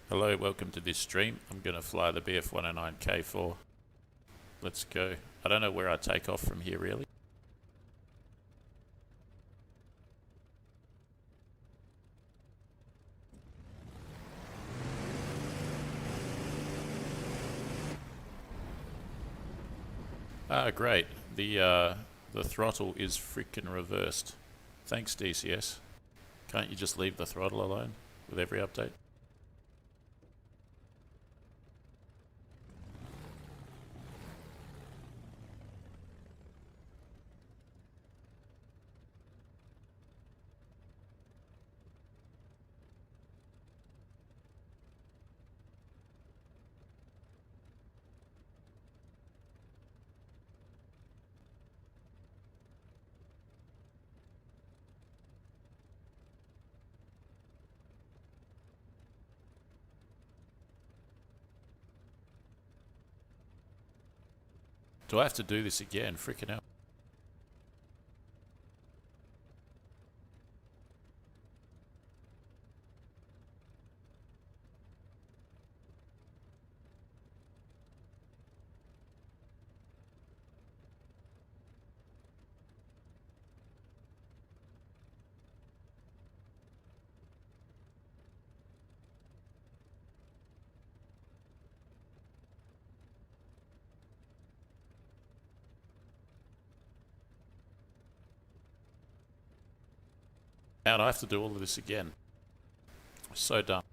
Hello, welcome to this stream. I'm going to fly the BF-109K4. Let's go. I don't know where I take off from here really. Ah, great. The throttle is freaking reversed. Thanks, DCS. Can't you just leave the throttle alone with every update? Do I have to do this again? Freaking hell. And I have to do all of this again. So dumb.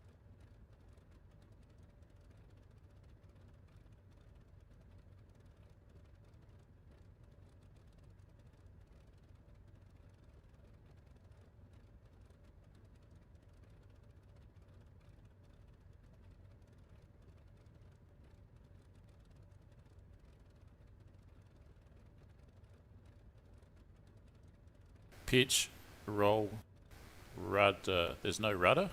Pitch, roll, rudder. There's no rudder?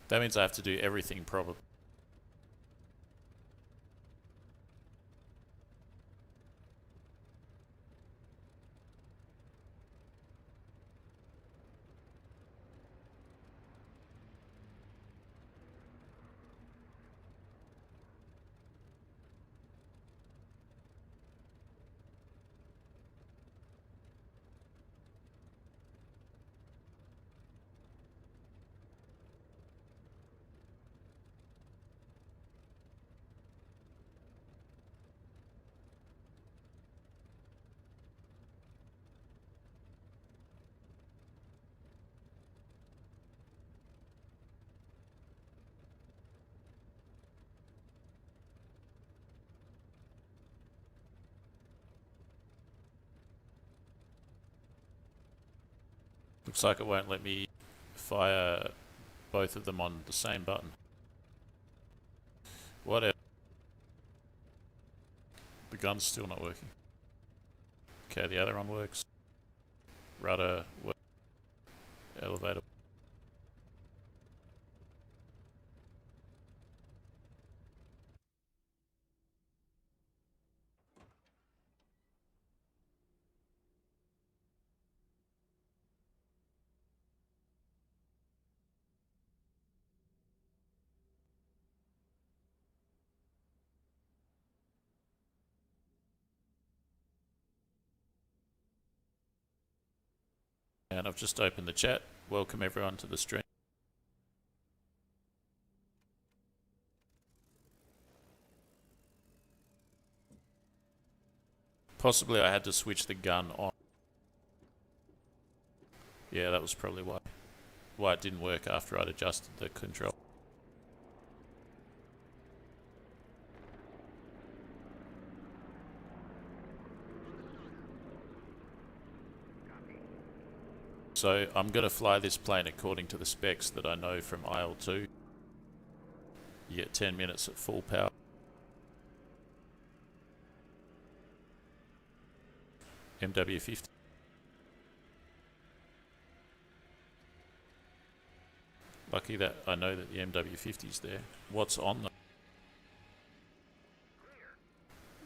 That means I have to do everything probably. Looks like it won't let me fire both of them on the same button. Whatever. The gun's still not working. Okay, the other one works. Rudder, elevator. And I've just opened the chat. Welcome everyone to the stream. Possibly I had to switch the gun on. Yeah, that was probably why it didn't work after I'd adjusted the control. So I'm going to fly this plane according to the specs that I know from IL-2. You get 10 minutes at full power. MW50. Lucky that I know that the MW50's there. What's on them?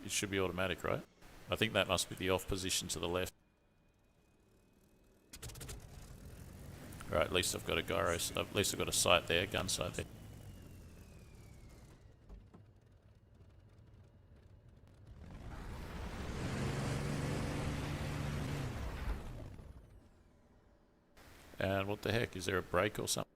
It should be automatic, right? I think that must be the off position to the left. Right, at least I've got a gyro. At least I've got a sight there, gun sight there. And what the heck? Is there a brake or something?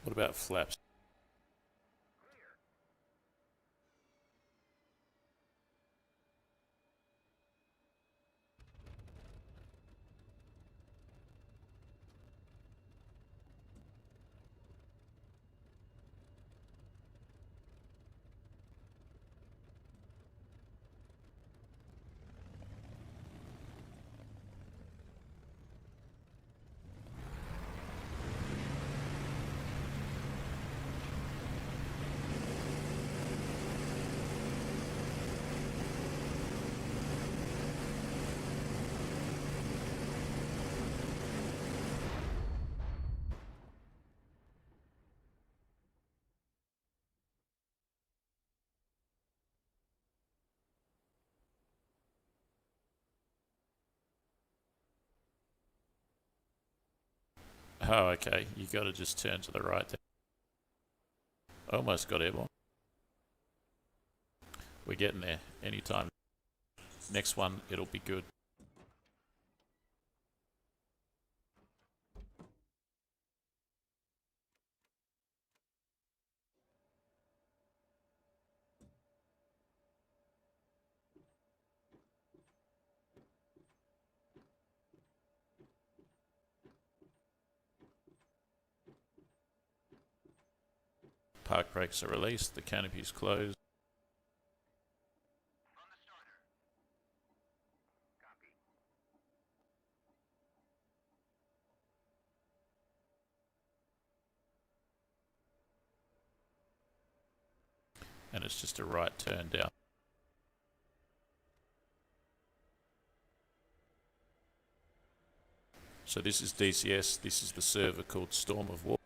What about flaps? Oh, okay. You got to just turn to the right there. Almost got airborne. We're getting there. Anytime. Next one, it'll be good. Park brakes are released. The canopy's closed. And it's just a right turn down. So this is DCS. This is the server called Storm of War.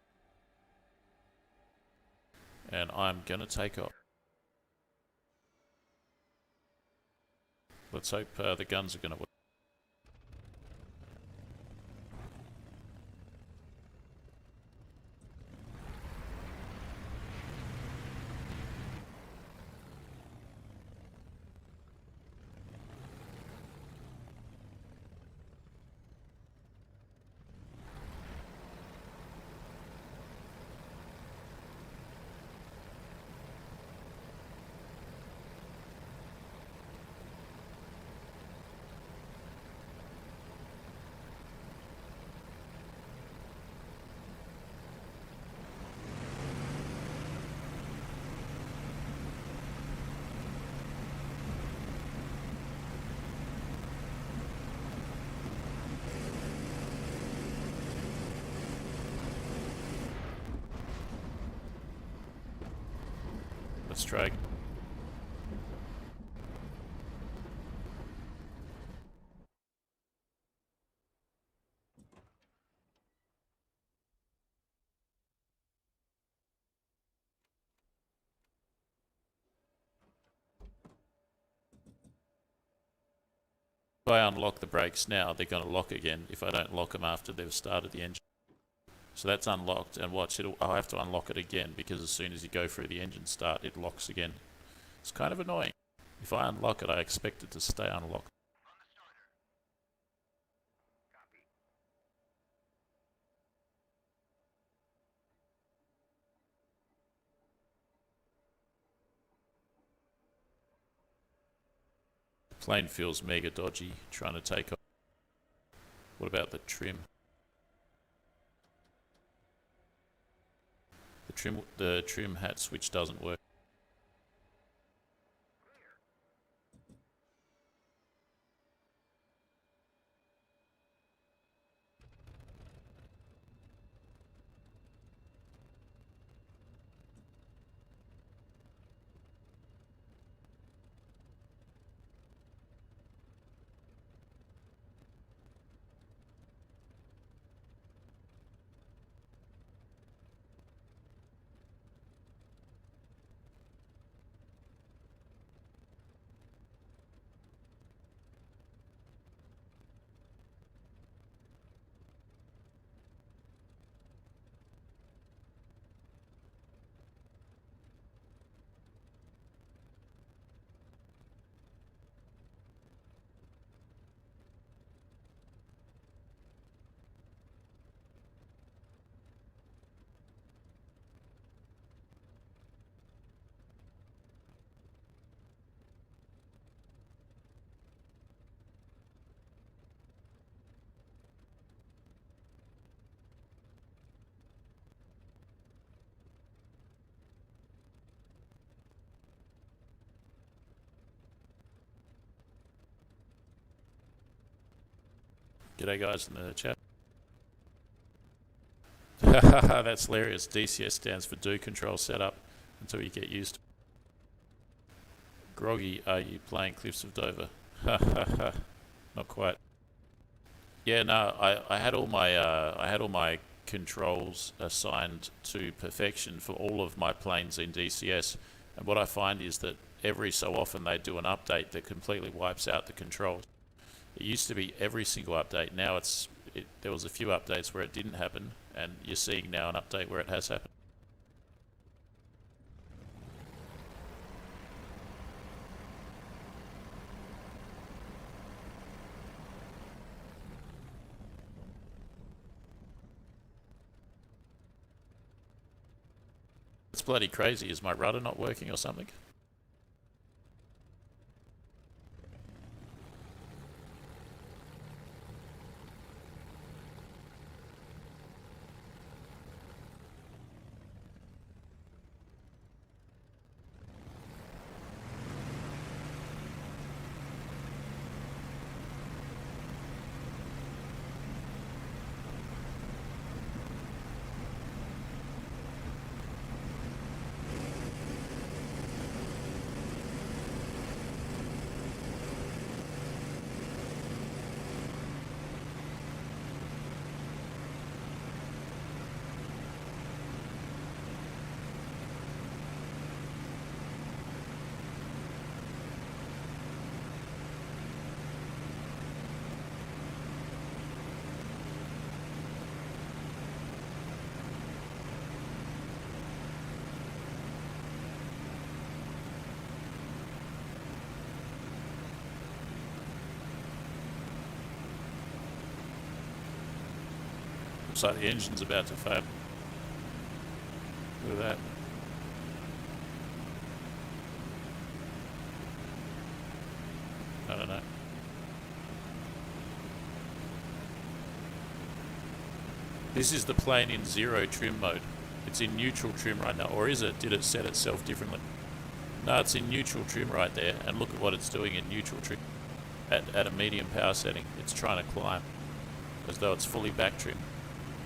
And I'm going to take off. Let's hope the guns are going to work. Let's try. If I unlock the brakes now, they're going to lock again if I don't lock them after they've started the engine. So that's unlocked, and watch, I'll have to unlock it again because as soon as you go through the engine start, it locks again. It's kind of annoying. If I unlock it, I expect it to stay unlocked. The plane feels mega dodgy trying to take off. What about the trim? The trim hat switch doesn't work. G'day guys in the chat. That's hilarious. DCS stands for Do Control Setup until you get used to it. Groggy, are you playing Cliffs of Dover? Not quite. Yeah, no, I had all my controls assigned to perfection for all of my planes in DCS, and what I find is that every so often they do an update that completely wipes out the controls. It used to be every single update. Now there was a few updates where it didn't happen, and you're seeing now an update where it has happened. It's bloody crazy. Is my rudder not working or something? Looks like the engine's about to fail. Look at that. I don't know. This is the plane in zero trim mode. It's in neutral trim right now. Or is it? Did it set itself differently? No, it's in neutral trim right there. And look at what it's doing in neutral trim. At a medium power setting. It's trying to climb. As though it's fully back trim.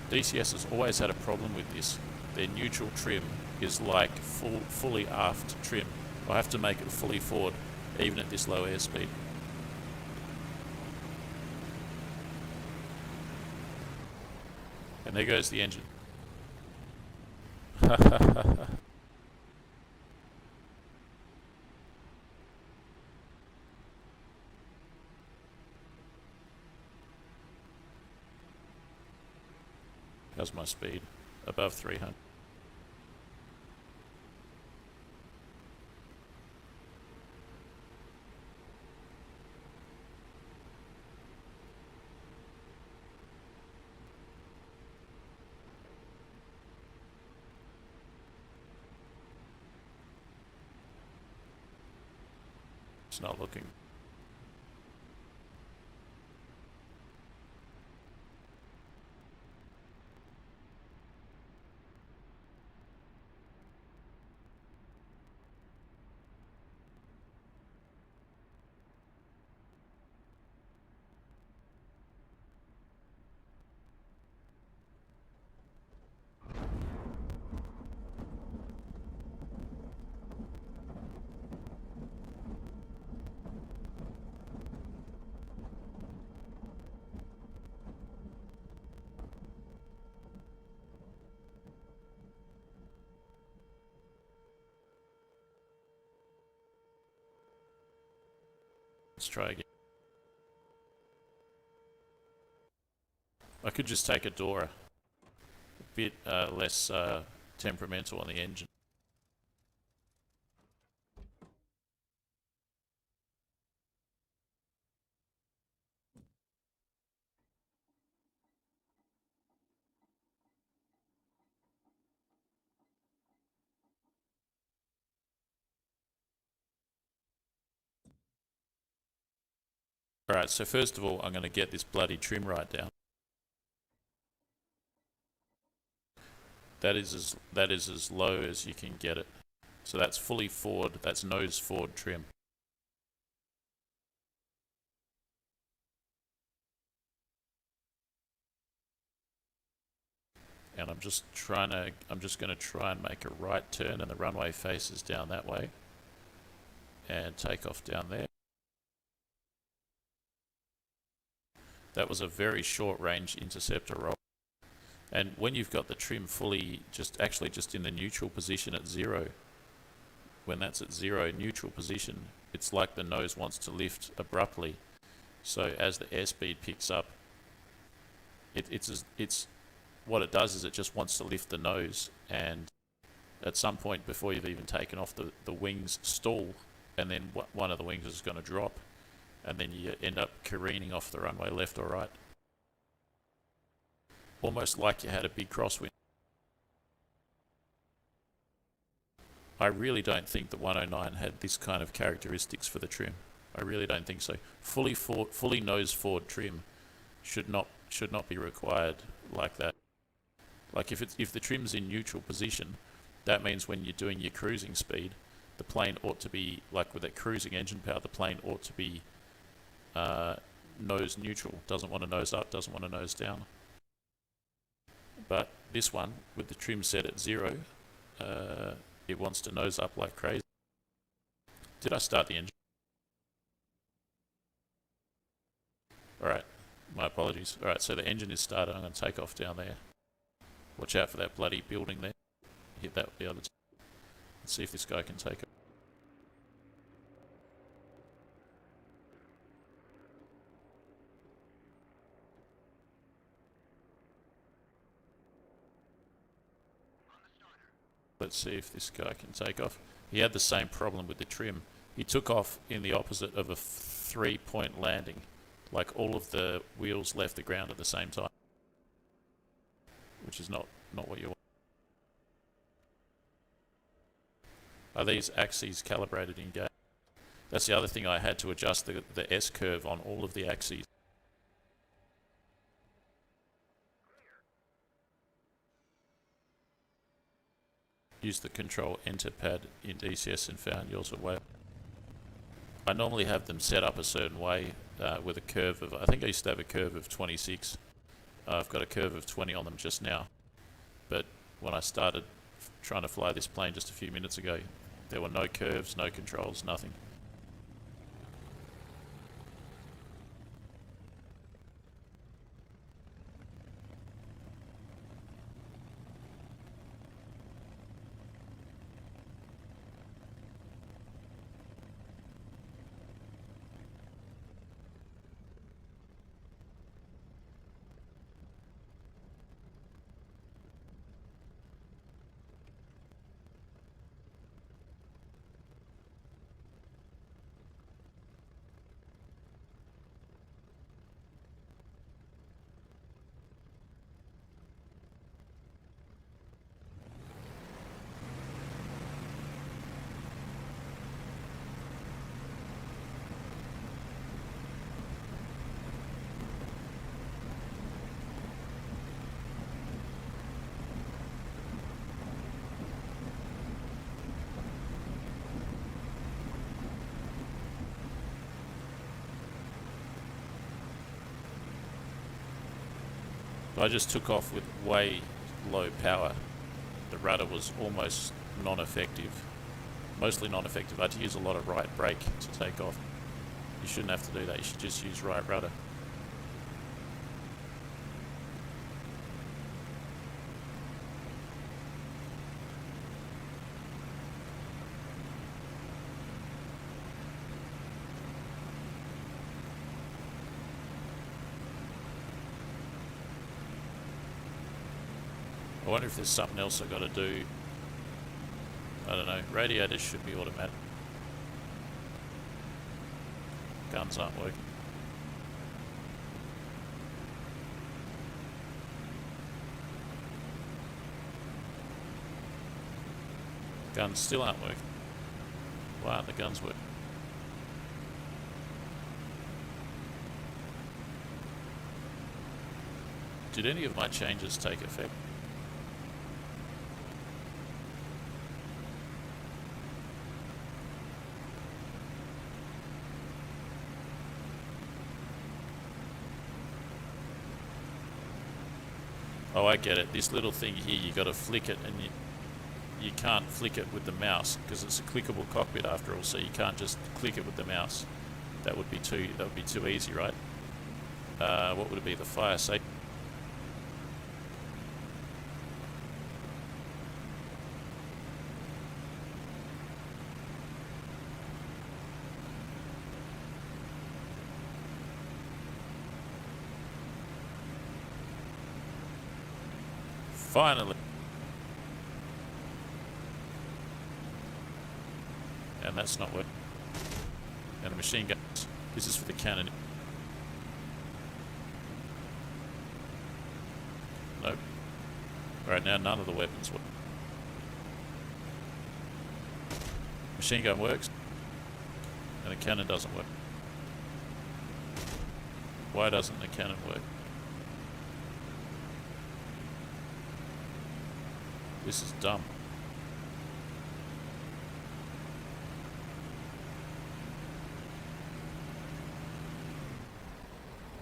DCS has always had a problem with this. Their neutral trim is like fully aft trim. I have to make it fully forward, even at this low airspeed. And there goes the engine. How's my speed? Above 300. It's not looking. Let's try again. I could just take a Dora. A bit less temperamental on the engine. Alright, so first of all, I'm going to get this bloody trim right down. That is as low as you can get it. So that's fully forward, that's nose forward trim. And I'm just going to try and make a right turn, and the runway faces down that way. And take off down there. That was a very short range interceptor roll. And when you've got the trim fully, just in the neutral position at 0, when that's at 0 neutral position, it's like the nose wants to lift abruptly. So as the airspeed picks up, it's what it does is it just wants to lift the nose, and at some point before you've even taken off, the wings stall, and then one of the wings is going to drop, and then you end up careening off the runway left or right. Almost like you had a big crosswind. I really don't think the 109 had this kind of characteristics for the trim. I really don't think so. Fully nose forward trim should not be required like that. Like if the trim's in neutral position, that means when you're doing your cruising speed, the plane ought to be, like with that cruising engine power, the plane ought to be nose neutral. Doesn't want to nose up, doesn't want to nose down. But this one, with the trim set at 0, it wants to nose up like crazy. Did I start the engine? Alright, my apologies. Alright, so the engine is started. I'm going to take off down there. Watch out for that bloody building there. Hit that with the other. Let's see if this guy can take it. Let's see if this guy can take off. He had the same problem with the trim. He took off in the opposite of a 3-point landing. Like all of the wheels left the ground at the same time. Which is not what you want. Are these axes calibrated in game? That's the other thing. I had to adjust the S-curve on all of the axes. Use the control enter pad in DCS and found yours away. I normally have them set up a certain way with a curve of, I think I used to have a curve of 26. I've got a curve of 20 on them just now. But when I started trying to fly this plane just a few minutes ago. There were no curves, no controls, nothing. I just took off with way low power. The rudder was almost non-effective. Mostly non-effective. I had to use a lot of right brake to take off. You shouldn't have to do that. You should just use right rudder. I wonder if there's something else I've got to do. I don't know. Radiators should be automatic. Guns aren't working. Guns still aren't working. Why aren't the guns working? Did any of my changes take effect? Oh, I get it. This little thing here, you got to flick it, and you can't flick it with the mouse because it's a clickable cockpit after all. So you can't just click it with the mouse. That would be too easy, right? What would it be? The fire safety. Finally. And that's not working. And the machine guns. This is for the cannon. Nope. Alright, now none of the weapons work. Machine gun works. And the cannon doesn't work. Why doesn't the cannon work? This is dumb.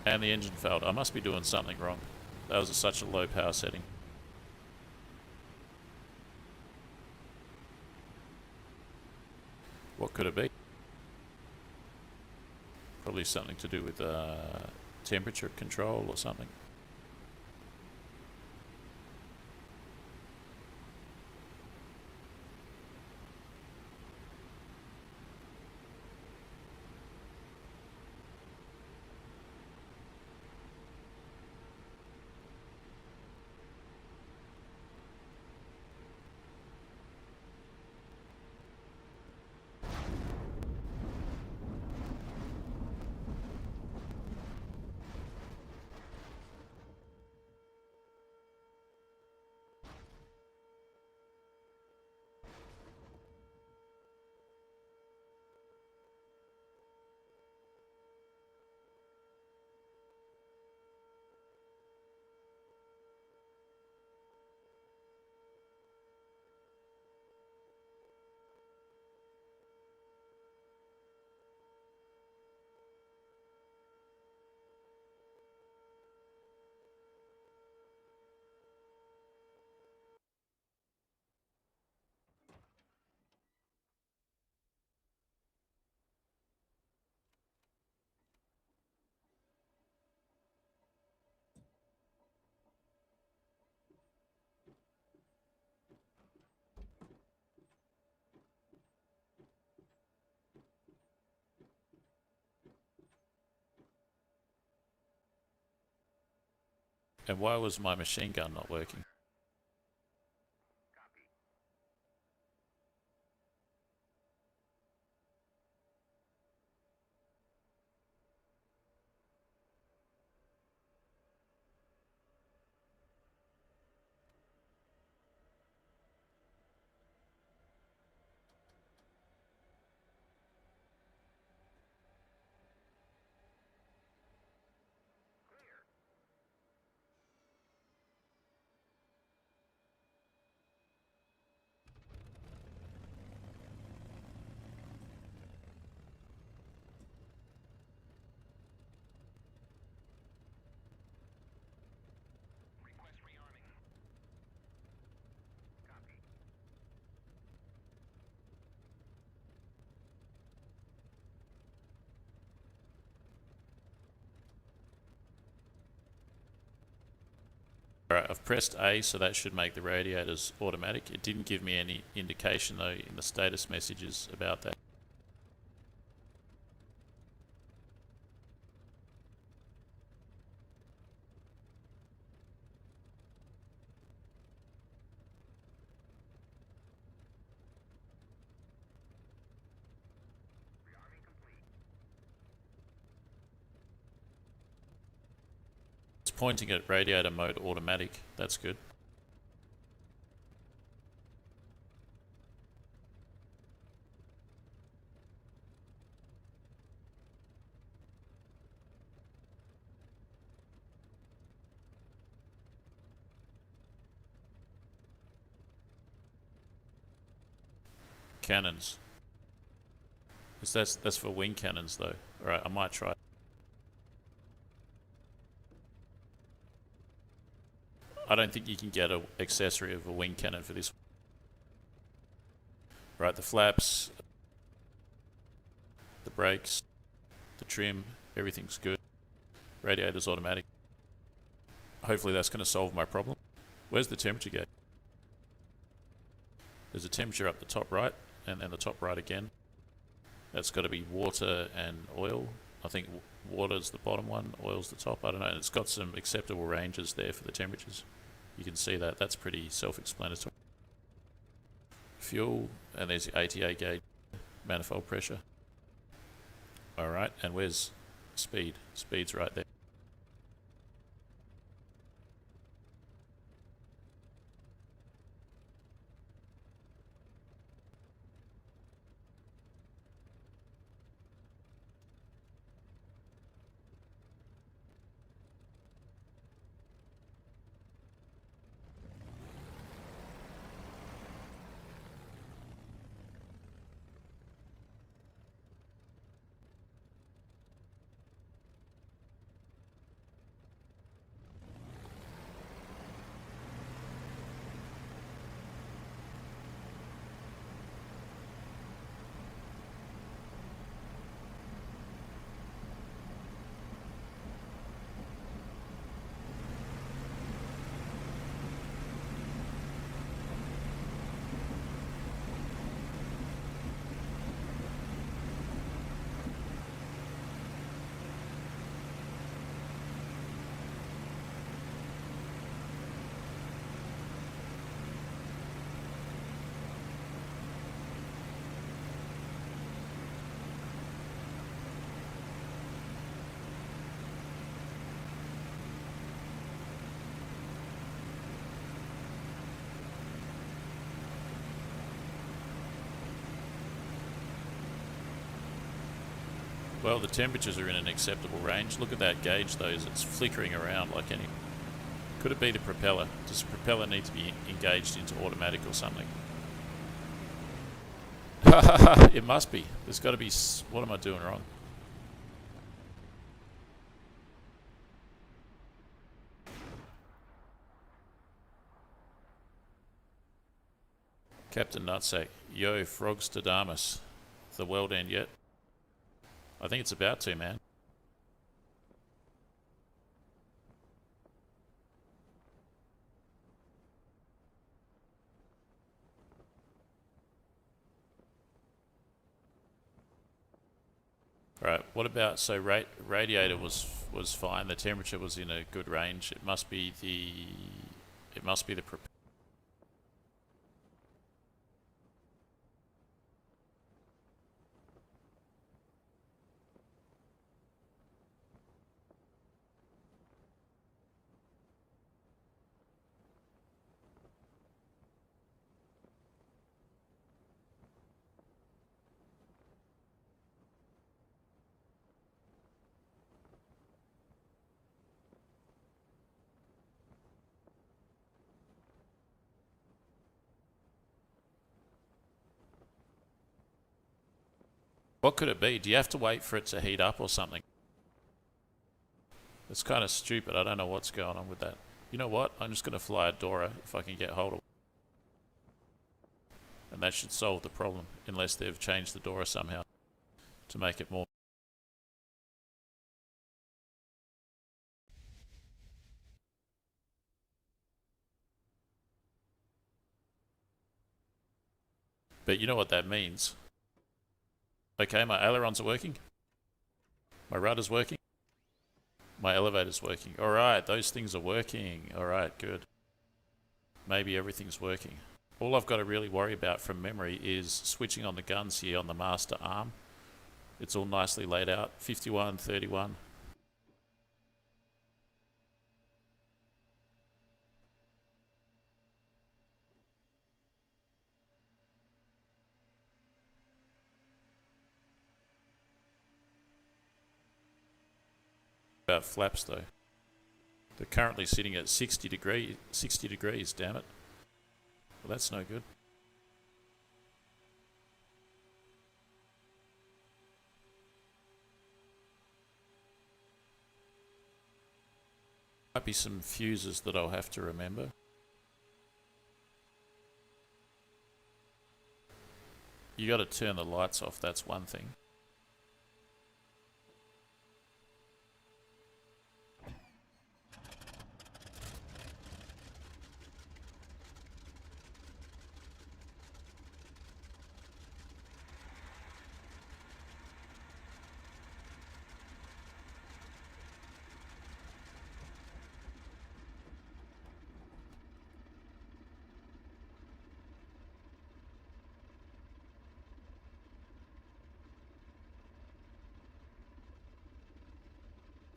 And the engine failed. I must be doing something wrong. That was such a low power setting. What could it be? Probably something to do with temperature control or something. And why was my machine gun not working? Alright, I've pressed A, so that should make the radiators automatic. It didn't give me any indication though in the status messages about that. It's pointing at radiator mode automatic. That's good. Cannons. That's for wing cannons though. Alright, I might try. I don't think you can get an accessory of a wing cannon for this. Right, the flaps, the brakes, the trim, everything's good. Radiator's automatic. Hopefully that's going to solve my problem. Where's the temperature gauge? There's a temperature up the top right, and then the top right again. That's got to be water and oil. I think water's the bottom one, oil's the top. I don't know. It's got some acceptable ranges there for the temperatures. You can see that. That's pretty self-explanatory. Fuel, and there's the ATA gauge, manifold pressure. Alright, and where's speed? Speed's right there. Well, the temperatures are in an acceptable range. Look at that gauge though, it's flickering around like any... Could it be the propeller? Does the propeller need to be engaged into automatic or something? It must be. There's got to be... What am I doing wrong? Captain Nutsack. Yo, frogs to Damas. The world end yet? I think it's about to, man. Alright, what about... So radiator was was fine. The temperature was in a good range. It must be the What could it be? Do you have to wait for it to heat up or something? It's kind of stupid. I don't know what's going on with that. You know what? I'm just going to fly a Dora if I can get hold of it. And that should solve the problem, unless they've changed the Dora somehow to make it more. But you know what that means. Okay, my ailerons are working. My rudder's working. My elevator's working. Alright, those things are working. Alright, good. Maybe everything's working. All I've got to really worry about from memory is switching on the guns here on the master arm. It's all nicely laid out. 51, 31. About flaps though. They're currently sitting at 60 degrees, damn it. Well, that's no good. Might be some fuses that I'll have to remember. You got to turn the lights off, that's one thing.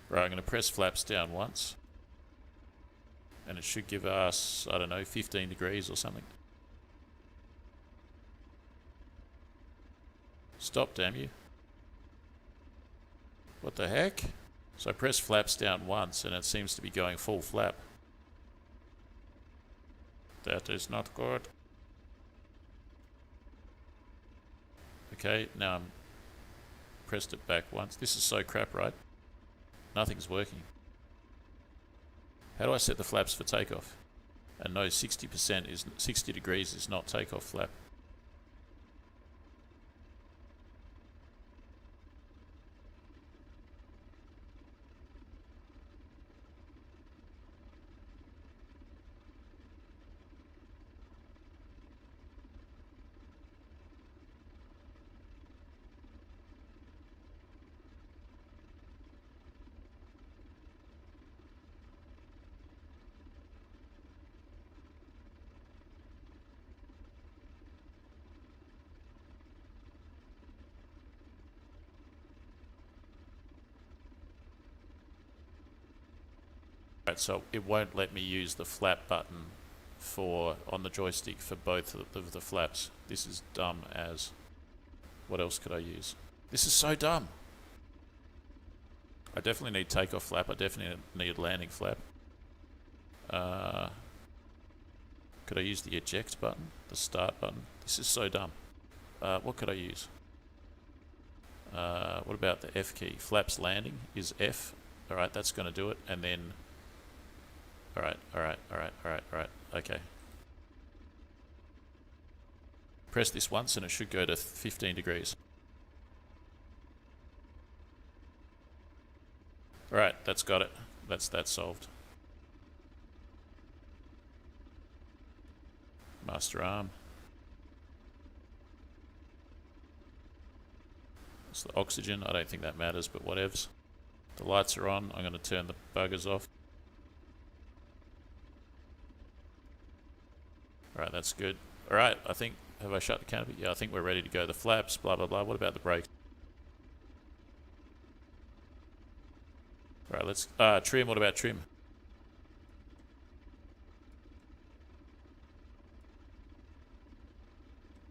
Right, I'm going to press flaps down once. And it should give us, I don't know, 15 degrees or something. Stop, damn you. What the heck? So I press flaps down once and it seems to be going full flap. That is not good. Okay, now I'm pressed it back once. This is so crap, right? Nothing's working. How do I set the flaps for takeoff? And no, 60% is 60 degrees is not takeoff flap. Right, so it won't let me use the flap button on the joystick for both of the flaps. This is dumb as. What else could I use? This is so dumb. I definitely need takeoff flap. I definitely need landing flap. Could I use the eject button? The start button? This is so dumb. What could I use? What about the F key? Flaps landing is F. Alright, that's going to do it. And then... Alright. Okay. Press this once and it should go to 15 degrees. Alright, that's got it. That's solved. Master arm. It's the oxygen. I don't think that matters, but whatevs. The lights are on. I'm going to turn the buggers off. Alright, that's good. Alright, I think... Have I shut the canopy? Yeah, I think we're ready to go. The flaps, blah, blah, blah. What about the brakes? Alright, let's... trim. What about trim?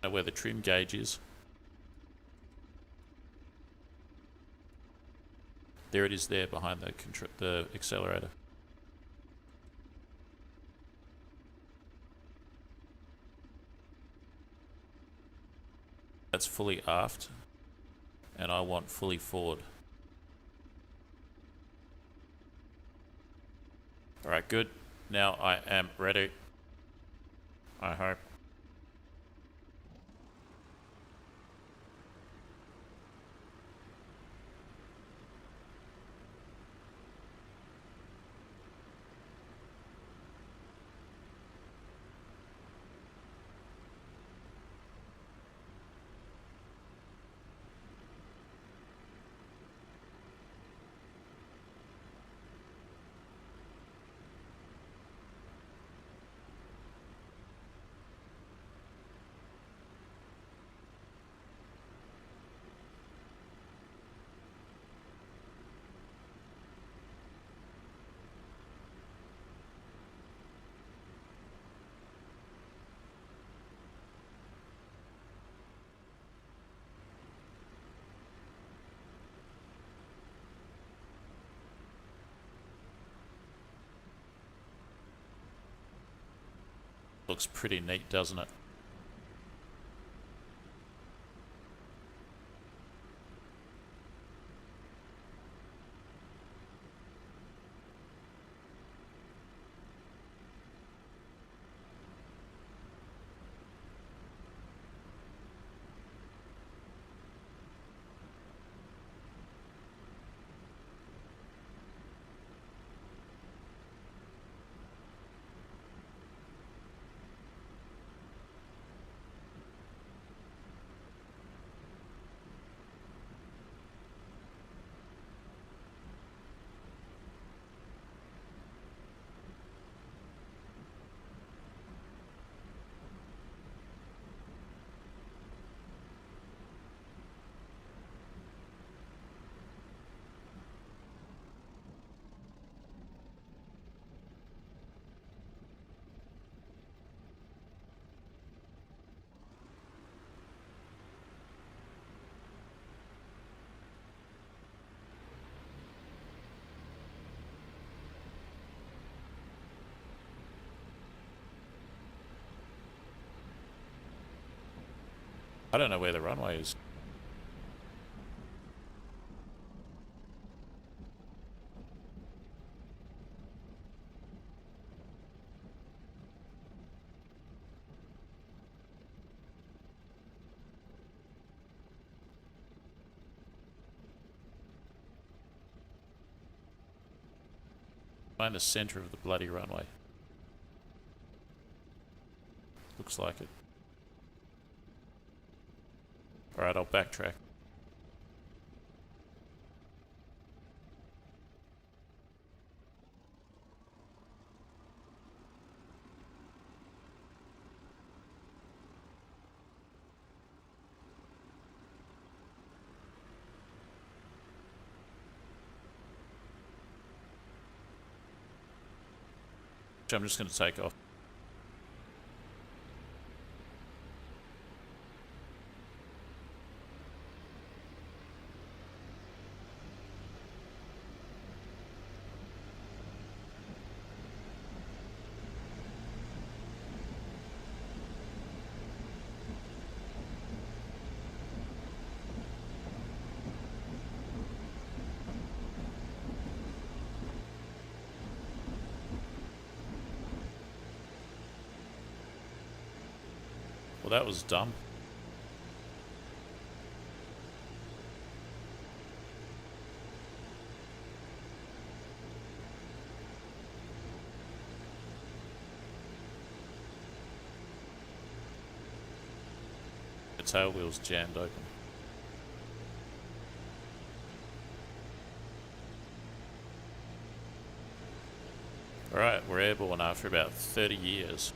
Know where the trim gauge is. There it is there behind the accelerator. That's fully aft, and I want fully forward. Alright, good. Now I am ready. I hope. Looks pretty neat, doesn't it? I don't know where the runway is. Find the center of the bloody runway. Looks like it. Alright, I'll backtrack. I'm just going to take off. Well, that was dumb. The tail wheel's jammed open. for about 30 years.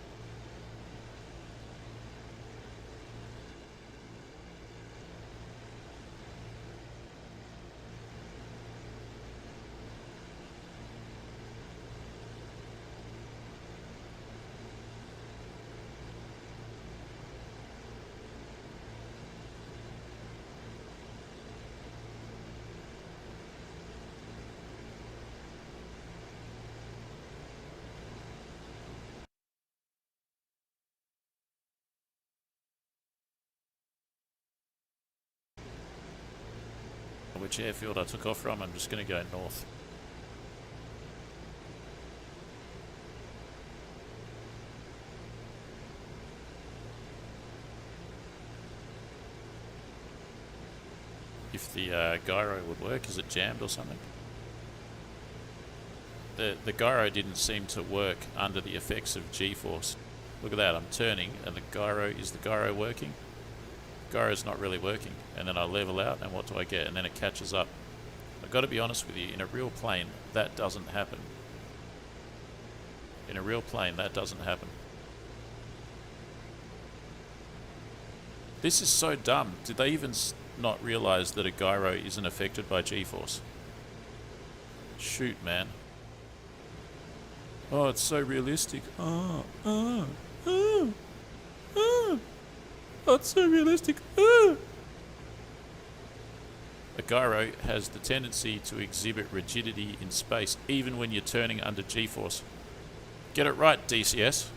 Which airfield I took off from, I'm just going to go north. If the gyro would work, is it jammed or something? The gyro didn't seem to work under the effects of G-force. Look at that, I'm turning and the gyro, is the gyro working? Gyro's not really working, and then I level out and what do I get? And then it catches up. I've got to be honest with you, in a real plane that doesn't happen. In a real plane that doesn't happen. This is so dumb. Did they even not realize that a gyro isn't affected by G-force? Shoot, man. Oh, it's so realistic. Oh, it's so realistic. A gyro has the tendency to exhibit rigidity in space, even when you're turning under G-force. Get it right, DCS.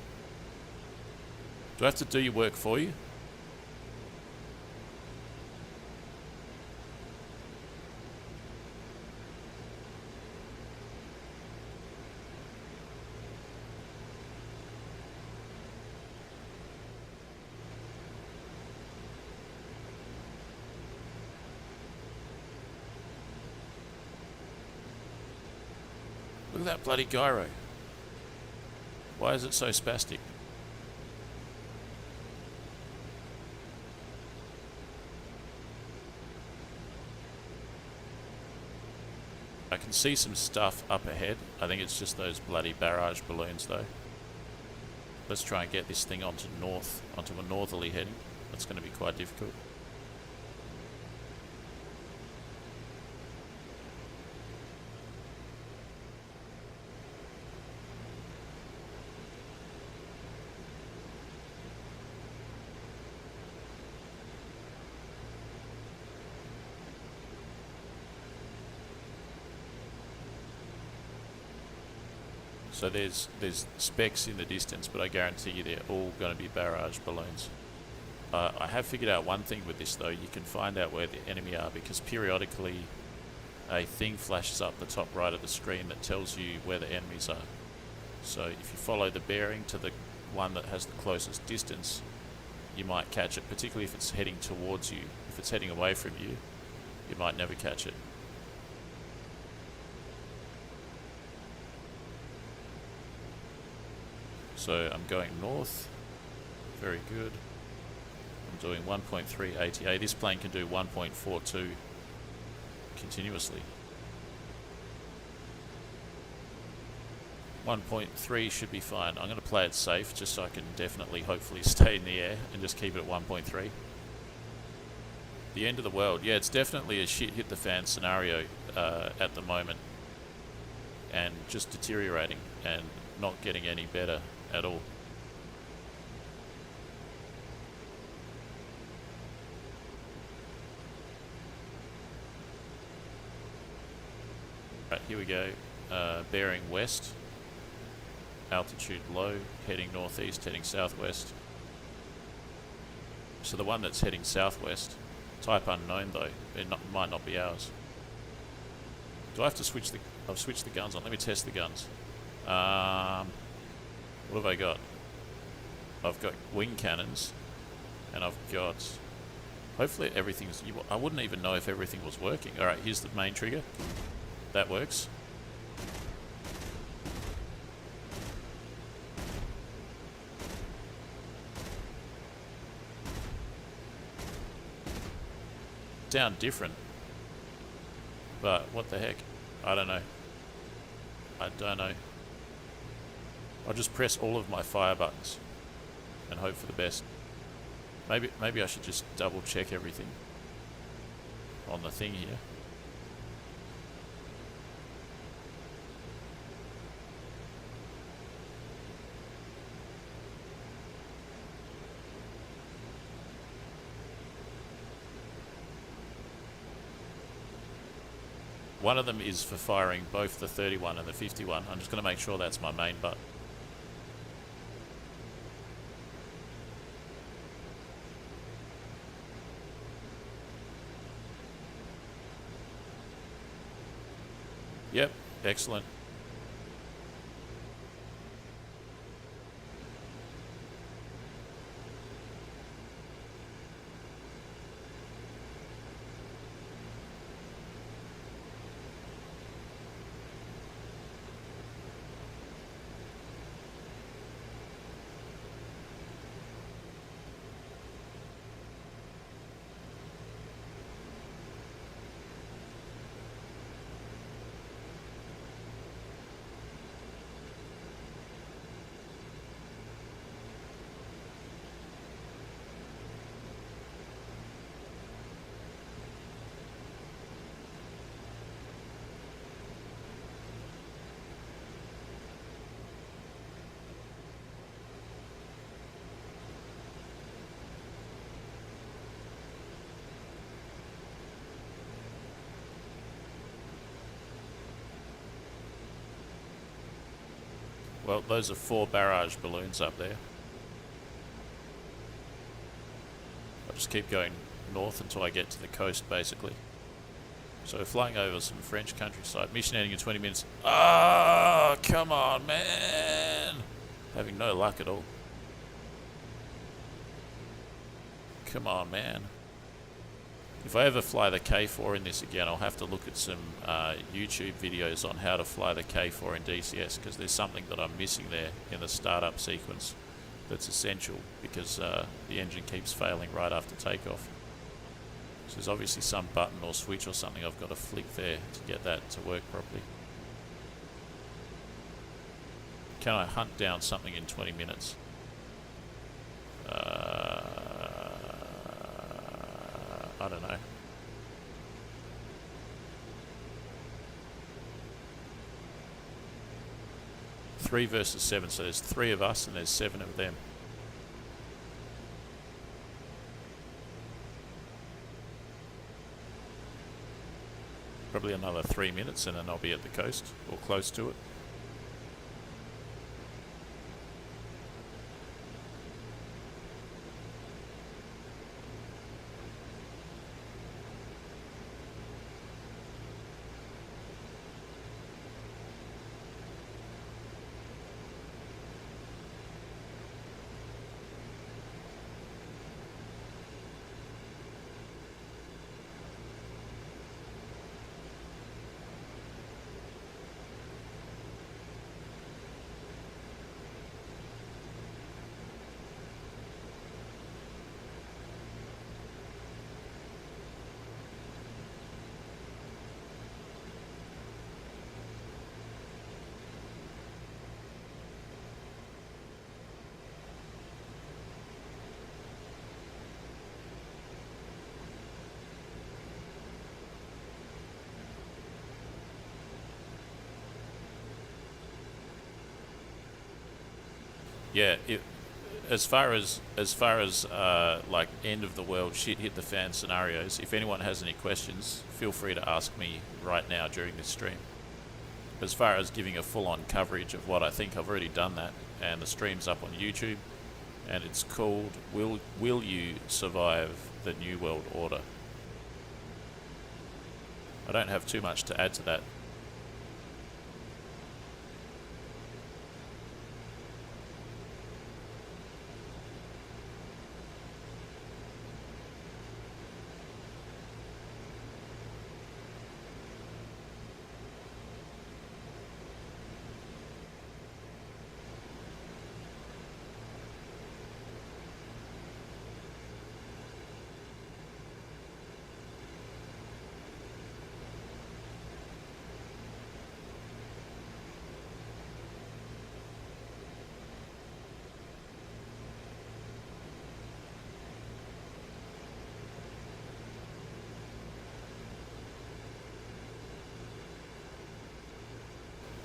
Do I have to do your work for you? Look at that bloody gyro. Why is it so spastic? I can see some stuff up ahead. I think it's just those bloody barrage balloons though. Let's try and get this thing onto a northerly heading. That's going to be quite difficult. So there's specks in the distance, but I guarantee you they're all going to be barrage balloons. I have figured out one thing with this though. You can find out where the enemy are because periodically a thing flashes up the top right of the screen that tells you where the enemies are. So if you follow the bearing to the one that has the closest distance, you might catch it, particularly if it's heading towards you. If it's heading away from you, you might never catch it. So I'm going north. Very good. I'm doing 1.3 ATA. This plane can do 1.42 continuously. 1.3 should be fine. I'm going to play it safe just so I can definitely, hopefully, stay in the air and just keep it at 1.3. The end of the world. Yeah, it's definitely a shit hit the fan scenario at the moment. And just deteriorating and not getting any better at all. Right, here we go. Bearing west. Altitude low, heading northeast, heading southwest. So the one that's heading southwest, type unknown though, it might not be ours. Do I have to switch I've switched the guns on. Let me test the guns. What have I got? I've got wing cannons, and I've got... Hopefully everything's... I wouldn't even know if everything was working. Alright, here's the main trigger. That works. Sound different. But what the heck? I don't know. I don't know. I'll just press all of my fire buttons and hope for the best. Maybe I should just double check everything on the thing here. One of them is for firing both the 31 and the 51. I'm just going to make sure that's my main button. Yep, excellent. Well, those are 4 barrage balloons up there. I'll just keep going north until I get to the coast, basically. So flying over some French countryside. Mission ending in 20 minutes. Ah, come on, man! Having no luck at all. Come on, man. If I ever fly the K4 in this again, I'll have to look at some YouTube videos on how to fly the K4 in DCS, because there's something that I'm missing there in the startup sequence that's essential, because the engine keeps failing right after takeoff. So there's obviously some button or switch or something I've got to flick there to get that to work properly. Can I hunt down something in 20 minutes? I don't know. Three versus 7, so there's 3 of us and there's 7 of them. Probably another 3 minutes and then I'll be at the coast, or close to it. Yeah, as far as like end of the world shit hit the fan scenarios, if anyone has any questions, feel free to ask me right now during this stream. As far as giving a full-on coverage of what I think, I've already done that, and the stream's up on YouTube, and it's called Will You Survive the New World Order? I don't have too much to add to that.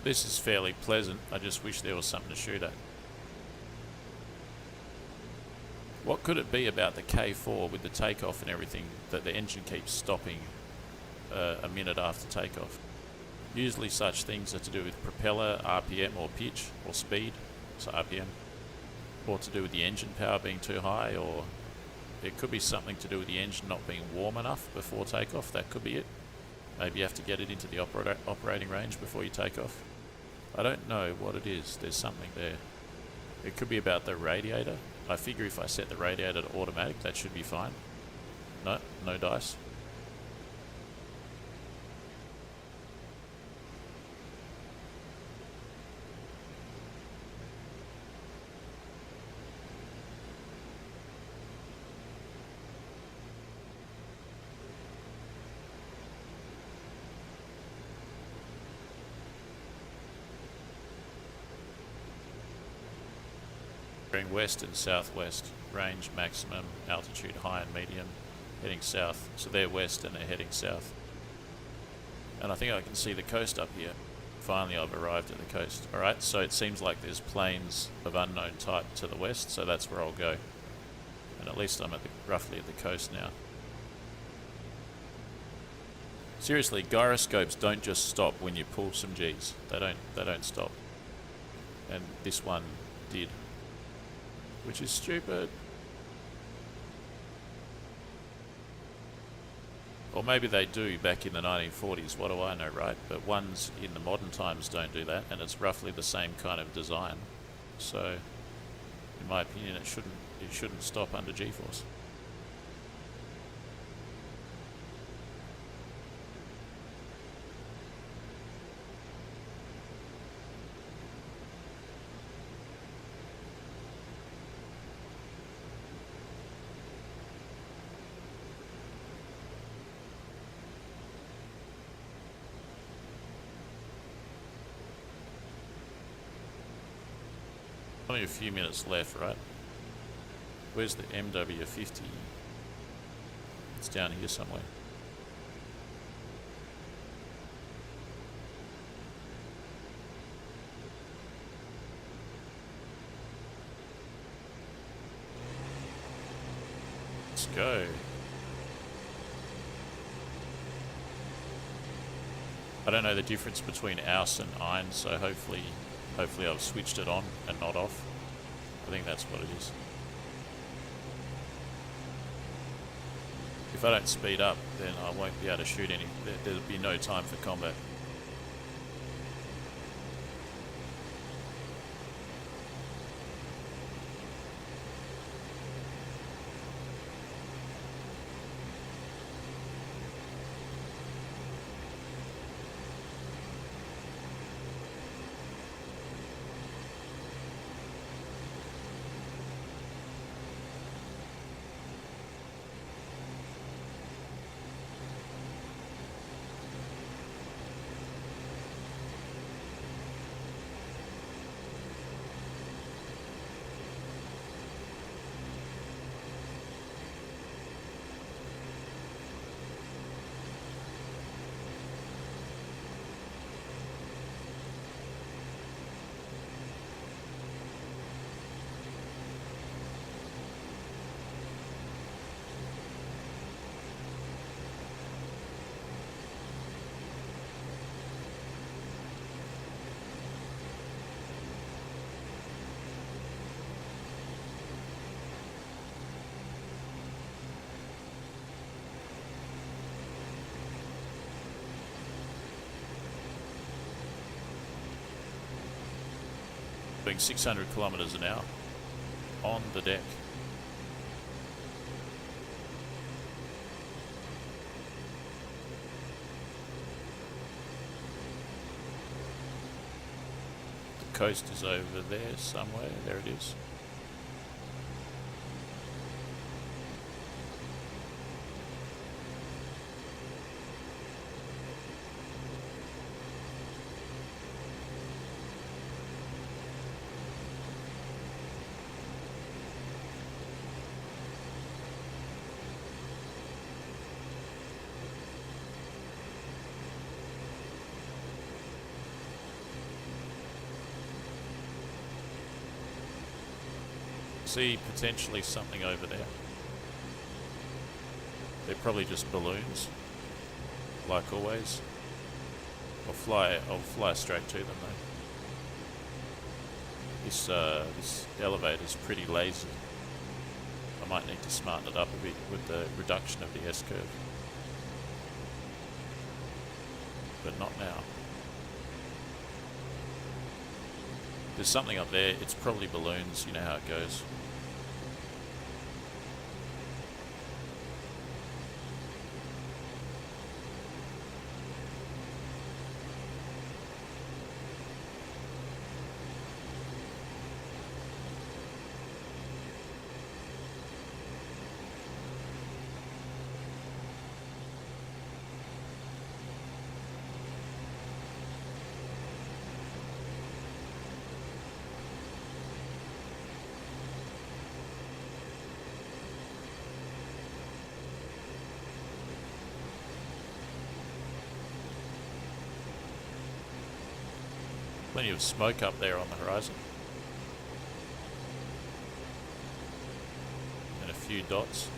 This is fairly pleasant. I just wish there was something to shoot at. What could it be about the K4 with the takeoff and everything that the engine keeps stopping a minute after takeoff? Usually such things are to do with propeller, RPM or pitch or speed, so RPM, or to do with the engine power being too high, or it could be something to do with the engine not being warm enough before takeoff. That could be it. Maybe you have to get it into the operating range before you take off. I don't know what it is. There's something there. It could be about the radiator. I figure if I set the radiator to automatic, that should be fine. No, no dice. Going west and southwest, range maximum, altitude high and medium, heading south. So they're west and they're heading south. And I think I can see the coast up here. Finally I've arrived at the coast. Alright, so it seems like there's plains of unknown type to the west, so that's where I'll go. And at least I'm at roughly at the coast now. Seriously, gyroscopes don't just stop when you pull some G's. They don't stop. And this one did. Which is stupid. Or maybe they do back in the 1940s, what do I know, right? But ones in the modern times don't do that, and it's roughly the same kind of design. So, in my opinion, it shouldn't stop under GeForce. Only a few minutes left, right? Where's the MW50? It's down here somewhere. Let's go. I don't know the difference between aus and ein, so hopefully I've switched it on and not off. I think that's what it is. If I don't speed up, then I won't be able to shoot any. There'll be no time for combat. Doing 600 kilometers an hour on the deck. The coast is over there somewhere. There it is. See potentially something over there. They're probably just balloons, like always. I'll fly straight to them though. This elevator's pretty lazy. I might need to smarten it up a bit with the reduction of the S-curve. But not now. There's something up there, it's probably balloons, you know how it goes. Plenty of smoke up there on the horizon. And a few dots.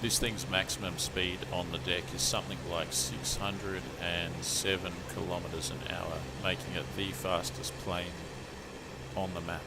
This thing's maximum speed on the deck is something like 607 kilometers an hour, making it the fastest plane on the map.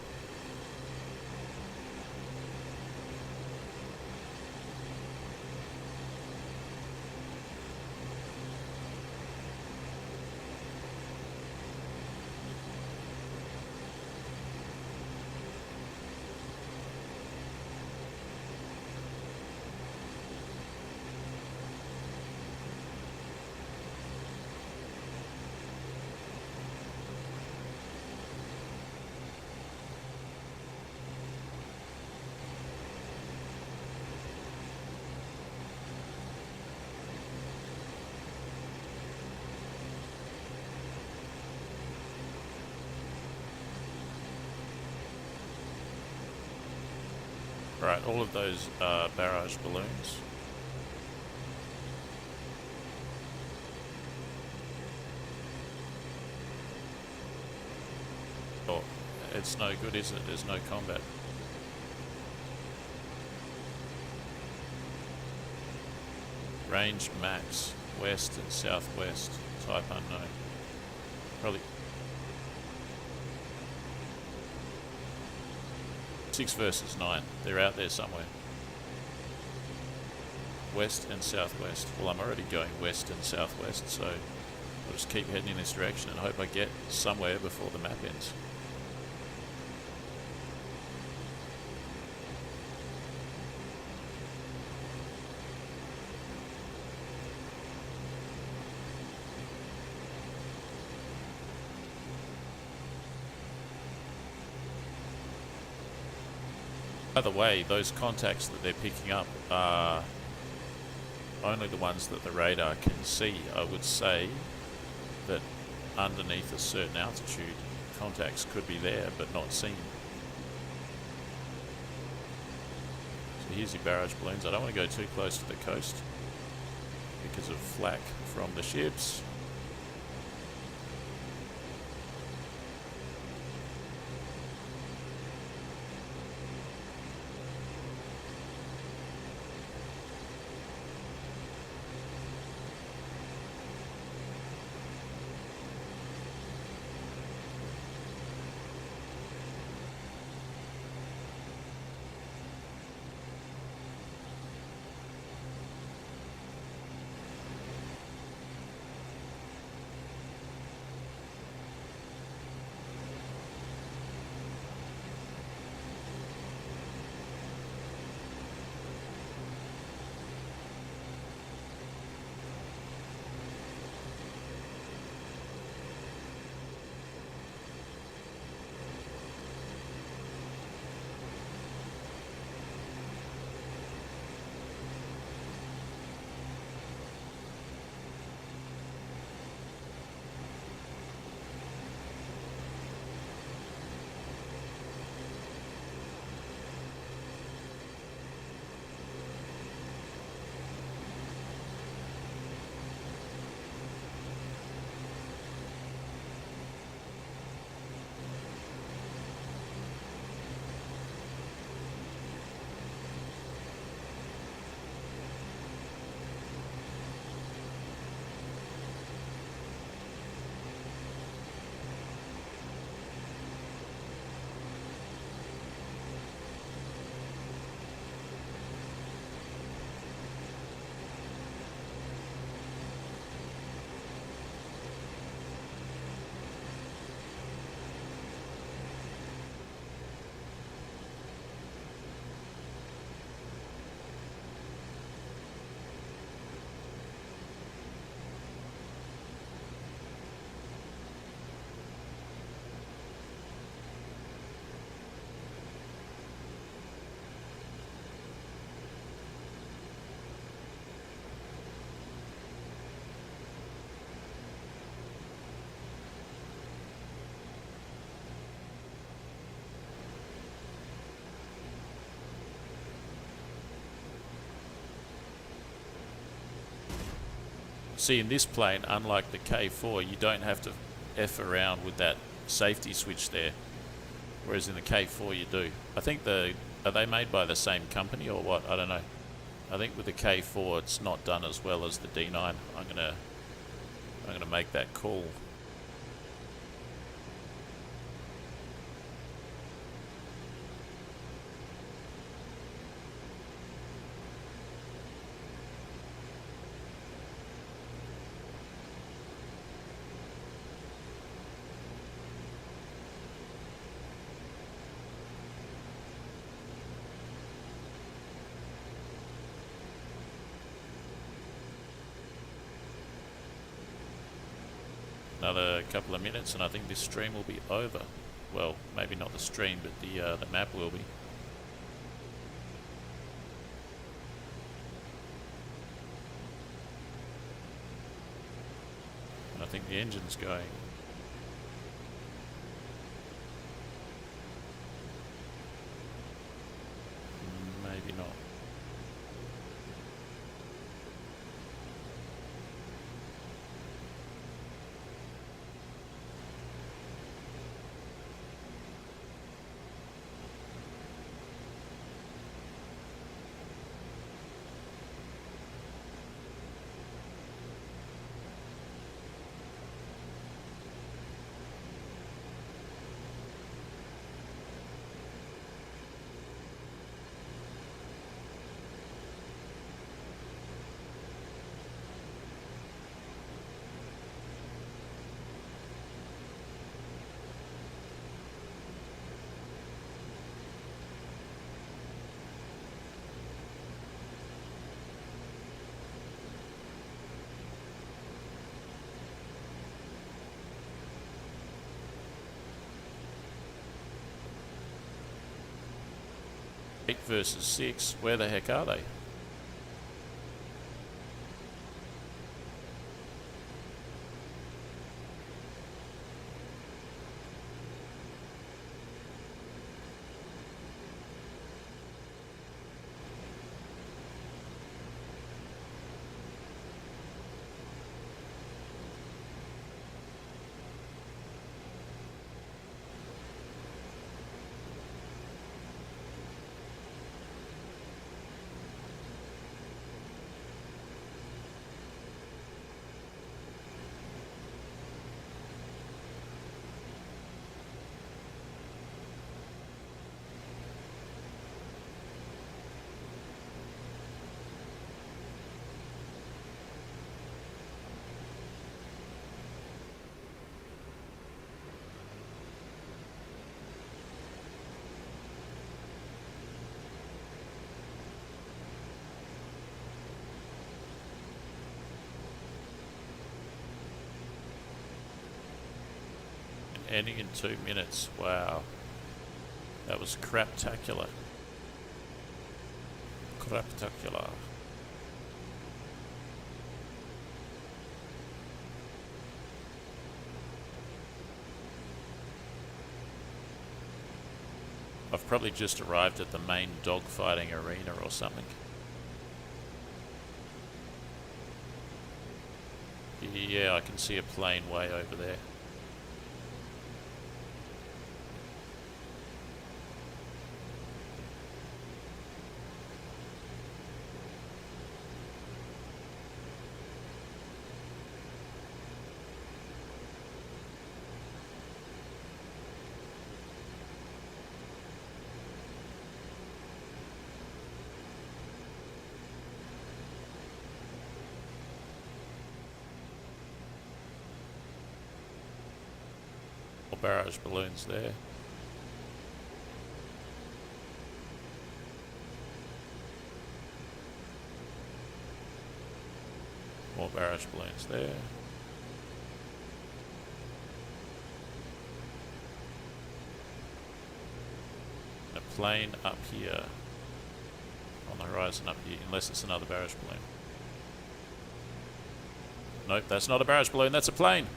Right, all of those are barrage balloons. Oh, it's no good, is it? There's no combat. Range max, west and southwest, type unknown. Probably 6 versus 9. They're out there somewhere. West and southwest. Well, I'm already going west and southwest, so I'll just keep heading in this direction and hope I get somewhere before the map ends. By the way, those contacts that they're picking up are only the ones that the radar can see. I would say that underneath a certain altitude, contacts could be there but not seen. So here's your barrage balloons. I don't want to go too close to the coast because of flak from the ships. See, in this plane, unlike the K4, you don't have to F around with that safety switch there, whereas in the K4 you do. I think are they made by the same company or what? I don't know. I think with the K4 it's not done as well as the D9. I'm gonna make that call. Another couple of minutes and I think this stream will be over. Well, maybe not the stream, but the map will be. And I think the engine's going. Maybe not. Eight versus 6, where the heck are they? Ending in 2 minutes. Wow. That was craptacular. Craptacular. I've probably just arrived at the main dogfighting arena or something. Yeah, I can see a plane way over there. Barrage balloons there. More barrage balloons there. And a plane up here on the horizon up here, unless it's another barrage balloon. Nope, that's not a barrage balloon, that's a plane.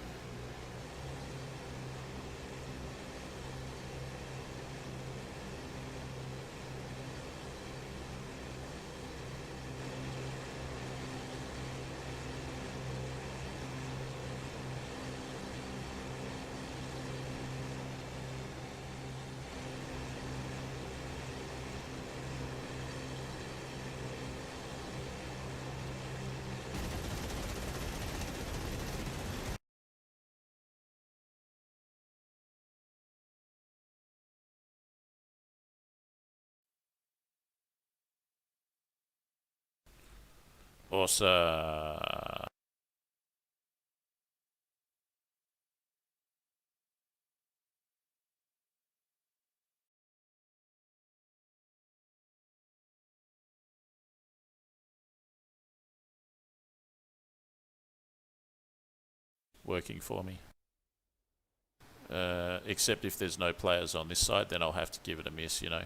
Awesome. Working for me. Except if there's no players on this side, then I'll have to give it a miss, you know.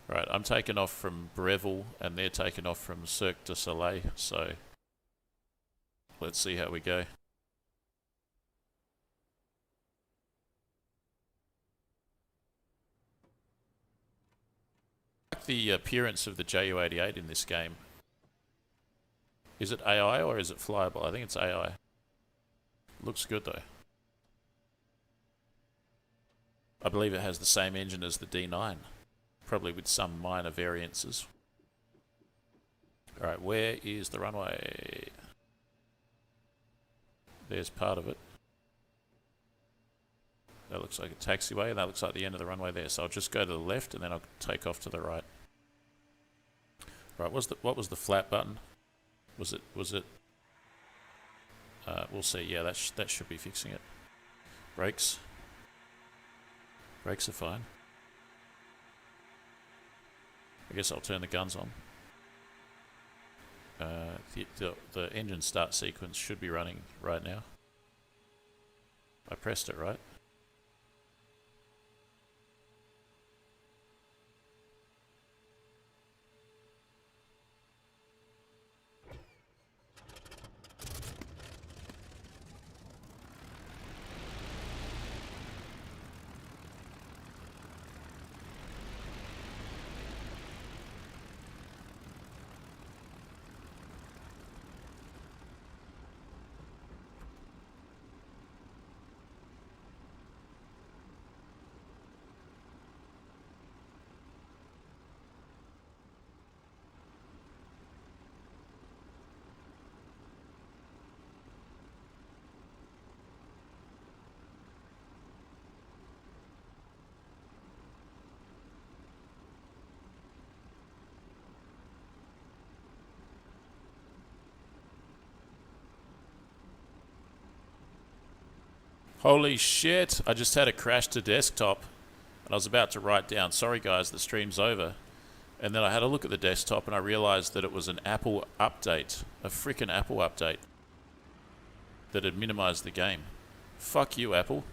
Right, I'm taking off from Breville, and they're taking off from Cirque du Soleil, so let's see how we go. I like the appearance of the Ju-88 in this game. Is it AI or is it flyable? I think it's AI. Looks good though. I believe it has the same engine as the D9. Probably with some minor variances. Alright, where is the runway? There's part of it. That looks like a taxiway, and that looks like the end of the runway there. So I'll just go to the left, and then I'll take off to the right. Right, what was the flat button? Was it? We'll see. Yeah, that should be fixing it. Brakes. Brakes are fine. I guess I'll turn the guns on. The engine start sequence should be running right now. I pressed it, right? Holy shit, I just had a crash to desktop and I was about to write down, sorry guys, the stream's over. And then I had a look at the desktop and I realized that it was an Apple update, a frickin' Apple update that had minimized the game. Fuck you, Apple.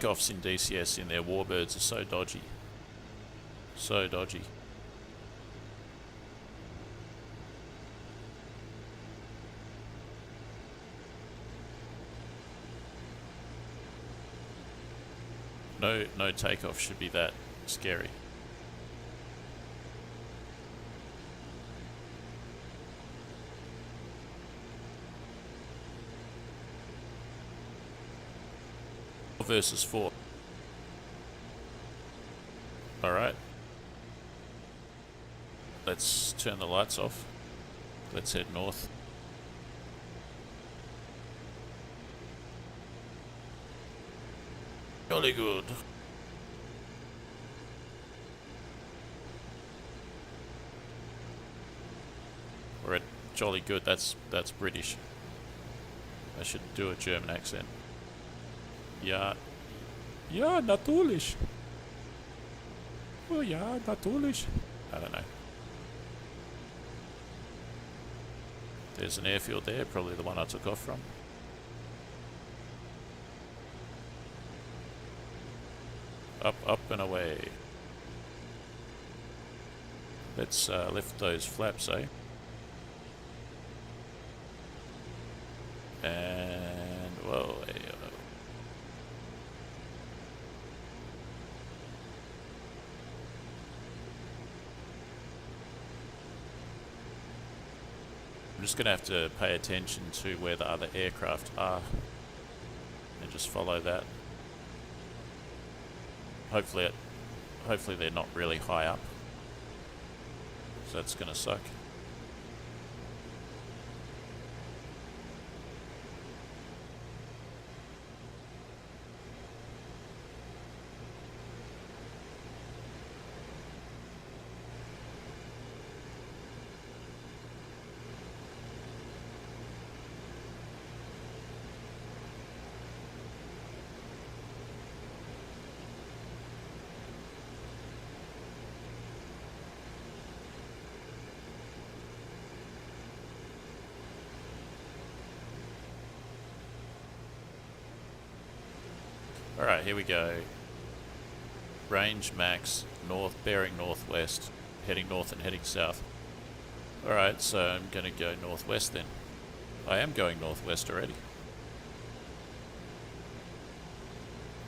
Takeoffs in DCS in their Warbirds are so dodgy. So dodgy. No takeoff should be that scary. Versus 4. Alright. Let's turn the lights off. Let's head north. Jolly good. We're at jolly good. That's British. I should do a German accent. Ja. Ja, natürlich. Oh ja, natürlich. I don't know. There's an airfield there, probably the one I took off from. Up, up and away. Let's lift those flaps, eh? And, whoa, I'm just going to have to pay attention to where the other aircraft are and just follow that. Hopefully they're not really high up, so that's going to suck. Alright, here we go. Range max, north, bearing northwest, heading north and heading south. Alright, so I'm going to go northwest then. I am going northwest already.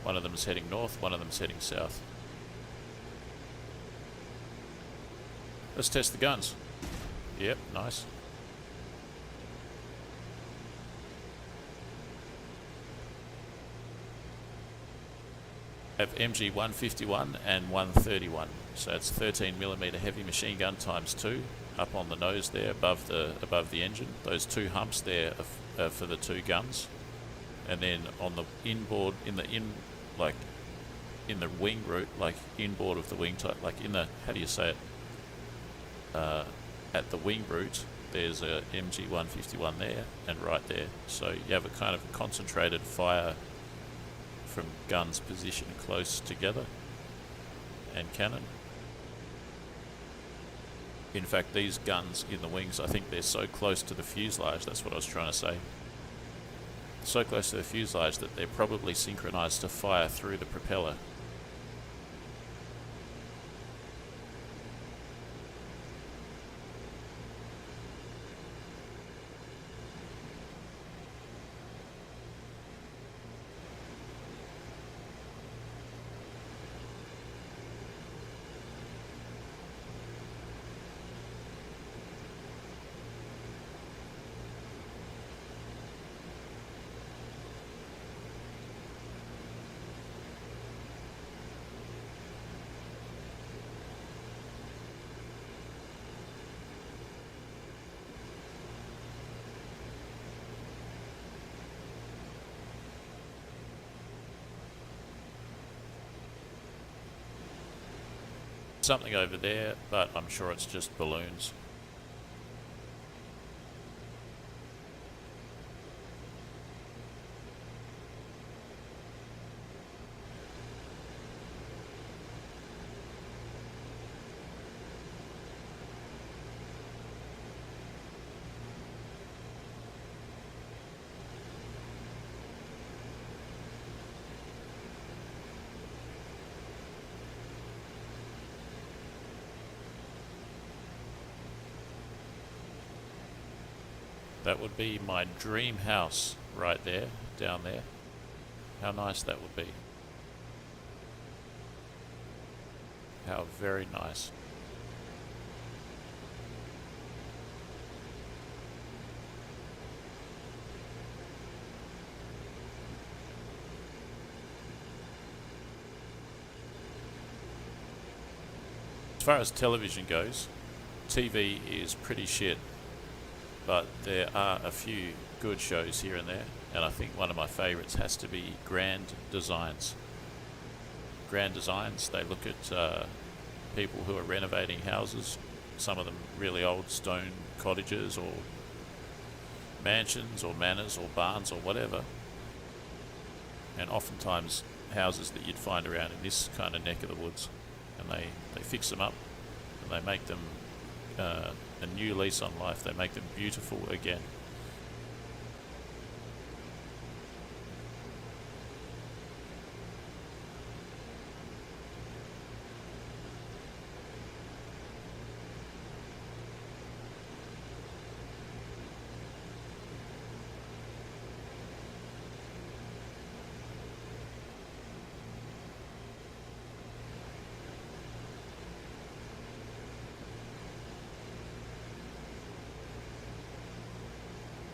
One of them's heading north, one of them's heading south. Let's test the guns. Yep, nice. Have MG 151 and 131, so it's 13mm heavy machine gun times 2 up on the nose there above the engine. Those two humps there are for the two guns, and then on the inboard in the wing root, like inboard of the wing type, like in the, how do you say it, at the wing root there's a MG 151 there and right there, so you have a kind of concentrated fire from guns positioned close together and cannon. In fact, these guns in the wings, I think they're so close to the fuselage, that's what I was trying to say. So close to the fuselage that they're probably synchronized to fire through the propeller. Something over there, but I'm sure it's just balloons. That would be my dream house right there, down there. How nice that would be. how very nice. As far as television goes, TV is pretty shit, but there are a few good shows here and there, and I think one of my favourites has to be Grand Designs. Grand Designs, they look at people who are renovating houses, some of them really old stone cottages or mansions or manors or barns or whatever, and oftentimes houses that you'd find around in this kind of neck of the woods, and they fix them up and they make them a new lease on life. They make them beautiful again.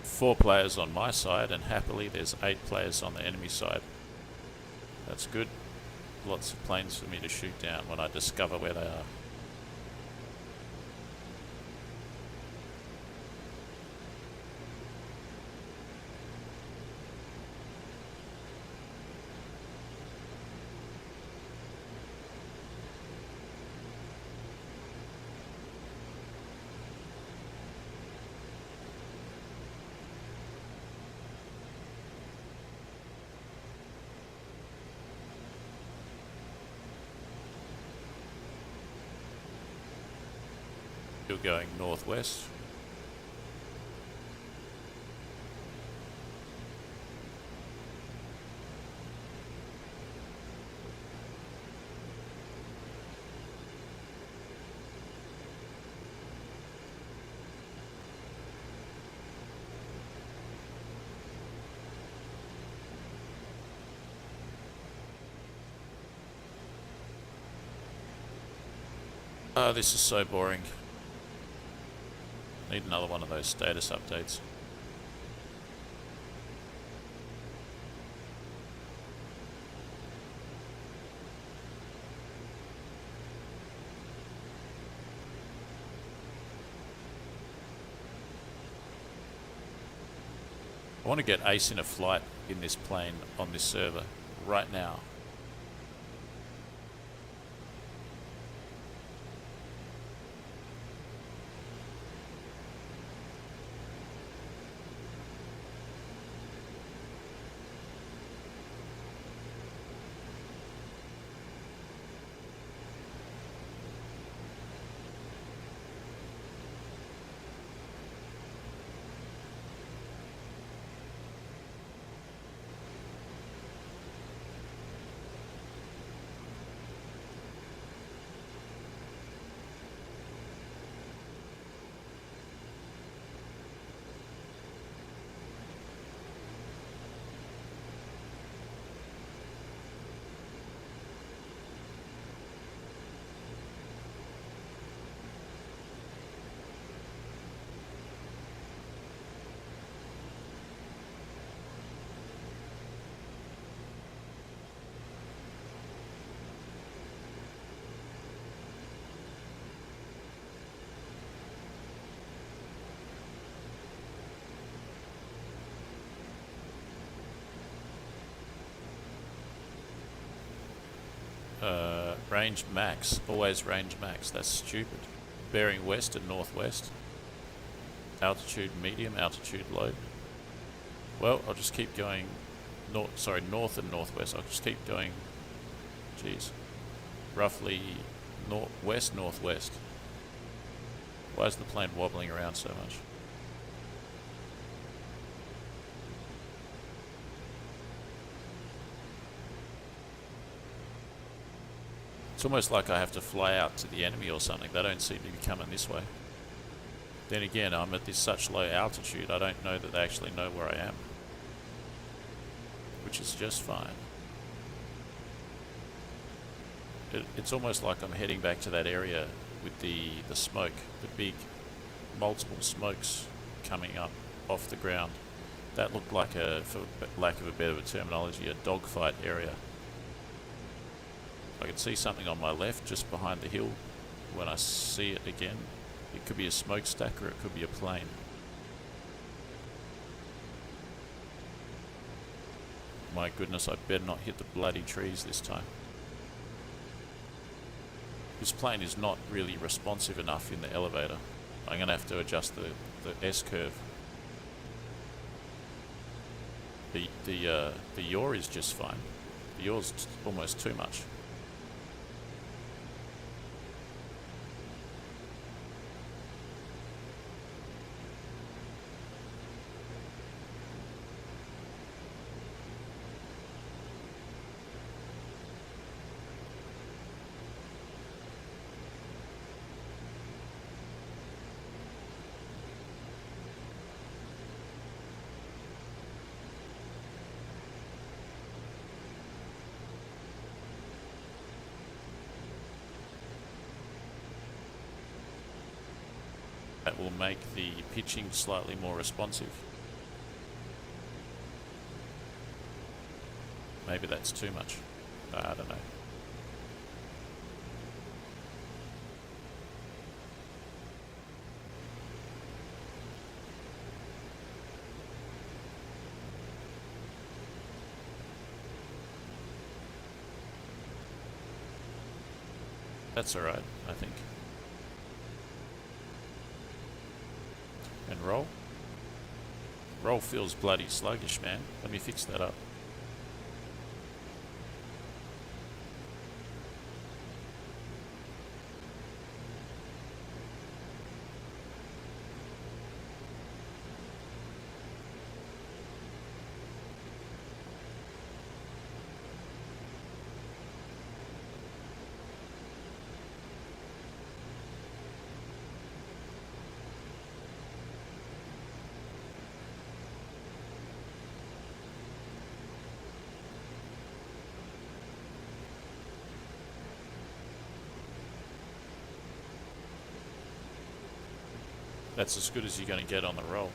Four players on my side, and happily there's 8 players on the enemy side. That's good. Lots of planes for me to shoot down when I discover where they are. You're going northwest. Oh, this is so boring. Need another one of those status updates. I want to get ace in a flight in this plane on this server right now. Range max, always range max, that's stupid. Bearing west and northwest. Altitude medium, altitude low. Well, I'll just keep going north and northwest. I'll just keep going, geez, roughly west, northwest. Why is the plane wobbling around so much? It's almost like I have to fly out to the enemy or something. They don't seem to be coming this way. Then again, I'm at such low altitude, I don't know that they actually know where I am. Which is just fine. It's almost like I'm heading back to that area with the smoke, the big multiple smokes coming up off the ground. That looked like for lack of a better terminology, a dogfight area. I can see something on my left just behind the hill. When I see it again, it could be a smokestack or it could be a plane. My goodness, I better not hit the bloody trees this time. This plane is not really responsive enough in the elevator. I'm going to have to adjust the S-curve. The yaw is just fine. The yaw's almost too much. That will make the pitching slightly more responsive. Maybe that's too much. I don't know. That's alright, I think. And roll. Roll feels bloody sluggish, man. Let me fix that up. That's as good as you're going to get on the roll.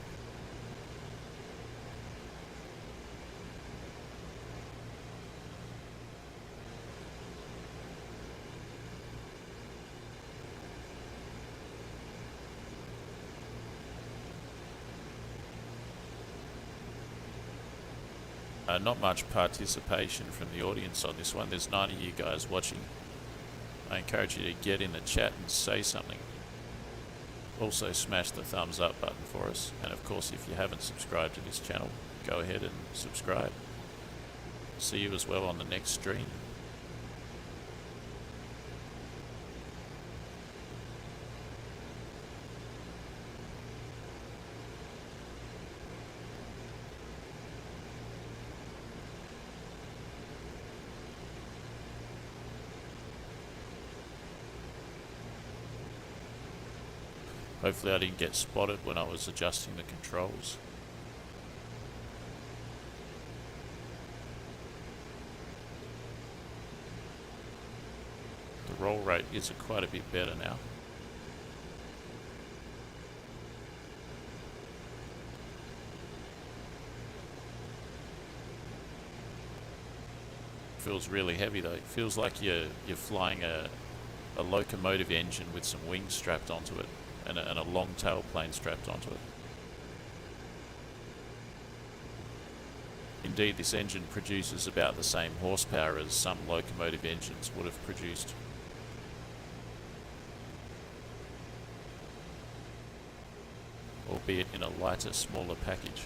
Not much participation from the audience on this one. There's 90 of you guys watching. I encourage you to get in the chat and say something. Also smash the thumbs up button for us, and of course if you haven't subscribed to this channel, go ahead and subscribe. See you as well on the next stream. Hopefully I didn't get spotted when I was adjusting the controls. The roll rate is quite a bit better now. Feels really heavy though. It feels like you're flying a locomotive engine with some wings strapped onto it. And a long tailplane strapped onto it. Indeed, this engine produces about the same horsepower as some locomotive engines would have produced. Albeit in a lighter, smaller package.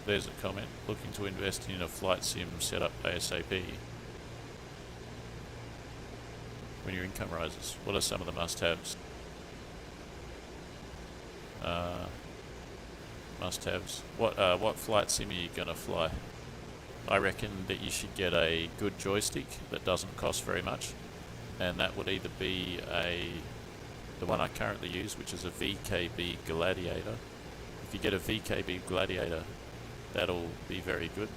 There's a comment. Looking to invest in a flight sim setup ASAP. When your income rises, what are some of the must-haves? Must-haves. What flight sim are you gonna fly? I reckon that you should get a good joystick that doesn't cost very much, and that would either be the one I currently use, which is a VKB Gladiator. If you get a VKB Gladiator, that'll be very good.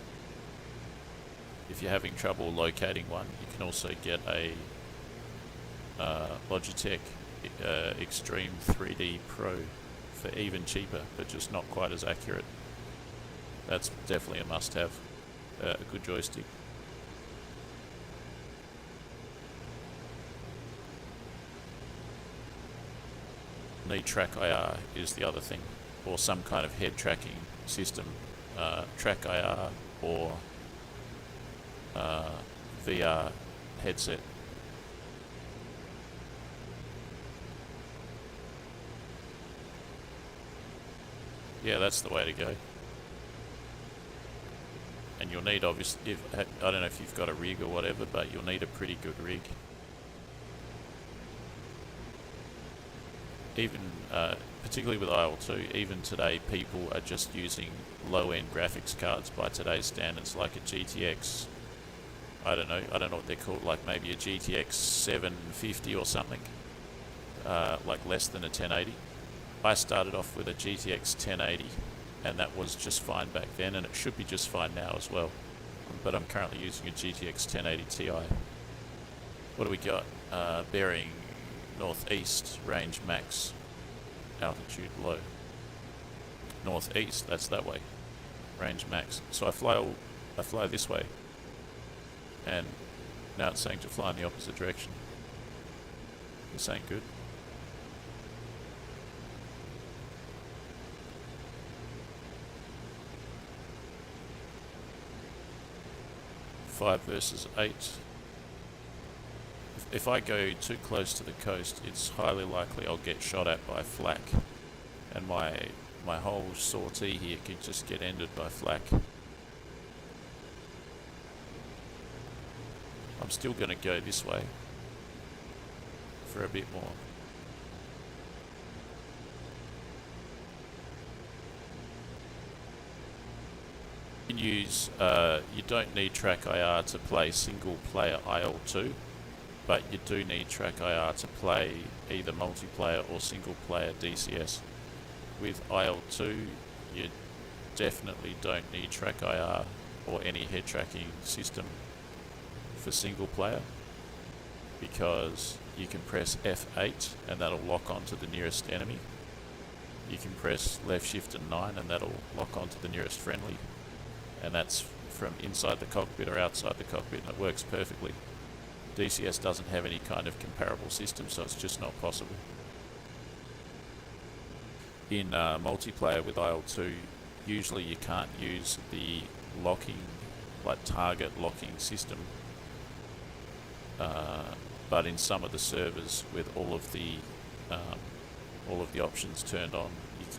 if you're having trouble locating one, you can also get a Logitech Extreme 3D Pro for even cheaper, but just not quite as accurate. That's definitely a must-have. A good joystick. Need track IR is the other thing, or some kind of head tracking system. Track IR or VR headset. Yeah, that's the way to go. And you'll need, obviously, I don't know if you've got a rig or whatever, but you'll need a pretty good rig. Even, particularly with IL-2, even today people are just using low-end graphics cards by today's standards, like a GTX, I don't know what they're called, like maybe a GTX 750 or something, like less than a 1080. I started off with a GTX 1080, and that was just fine back then, and it should be just fine now as well. But I'm currently using a GTX 1080 Ti. What do we got? Bearing northeast, range max, altitude low. Northeast, that's that way. Range max. So I fly this way, and now it's saying to fly in the opposite direction. This ain't good. Five versus 8. If I go too close to the coast, it's highly likely I'll get shot at by flak, and my whole sortie here could just get ended by flak. I'm still going to go this way for a bit more. You can use, you don't need track IR to play single player IL-2, but you do need track IR to play either multiplayer or single player DCS. With IL-2, you definitely don't need track IR or any head tracking system for single player, because you can press F8 and that'll lock onto the nearest enemy. You can press left shift and 9 and that'll lock onto the nearest friendly. And that's from inside the cockpit or outside the cockpit, and it works perfectly. DCS doesn't have any kind of comparable system, so it's just not possible. In multiplayer with IL-2, usually you can't use the locking, like target locking system, but in some of the servers with all of the options turned on,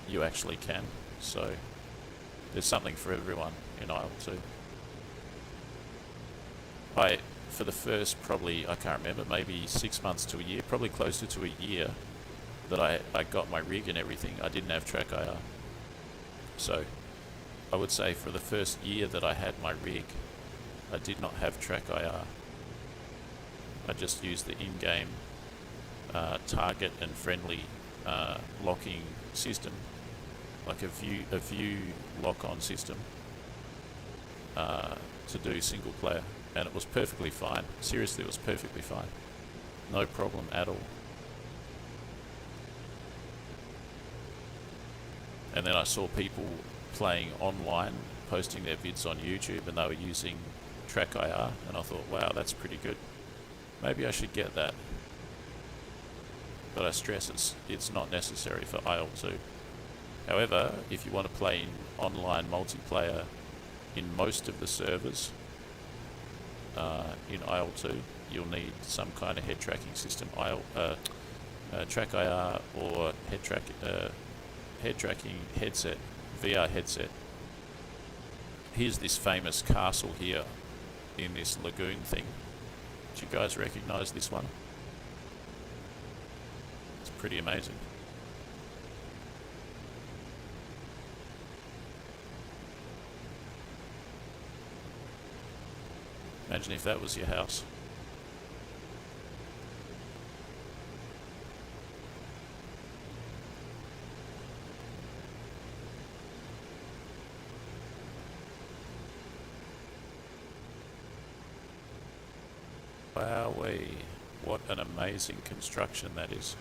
you actually can. So there's something for everyone in IL-2. For the first probably, I can't remember, maybe 6 months to a year, probably closer to a year, that I got my rig and everything, I didn't have track IR. So I would say for the first year that I had my rig, I did not have track IR. I just used the in-game target and friendly locking system, like a view lock-on system, to do single player, and it was perfectly fine. Seriously, it was perfectly fine. No problem at all. And then I saw people playing online, posting their vids on YouTube, and they were using track IR, and I thought, wow, that's pretty good. Maybe I should get that. But I stress it's not necessary for IL-2. However, if you want to play in online multiplayer in most of the servers in IL-2, you'll need some kind of head tracking system, track IR or head tracking headset, VR headset. Here's this famous castle here in this lagoon thing. Do you guys recognize this one? It's pretty amazing. Imagine if that was your house. Wowee. What an amazing construction that is.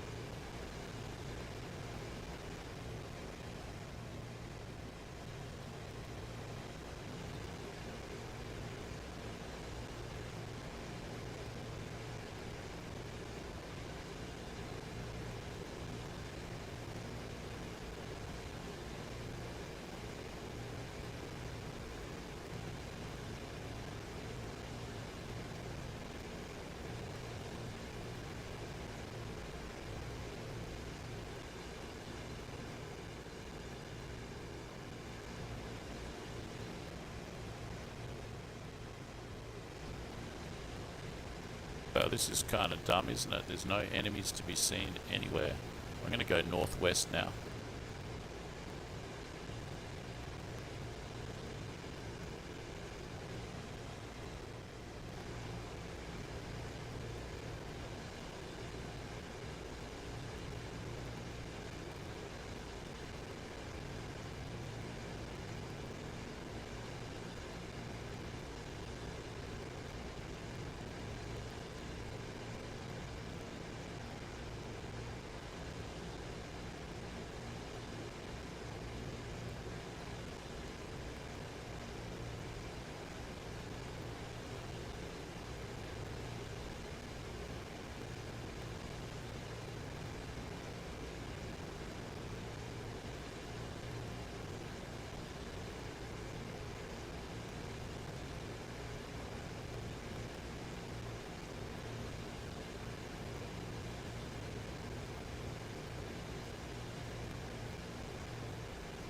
Well, this is kind of dumb, isn't it? There's no enemies to be seen anywhere. I'm going to go northwest now.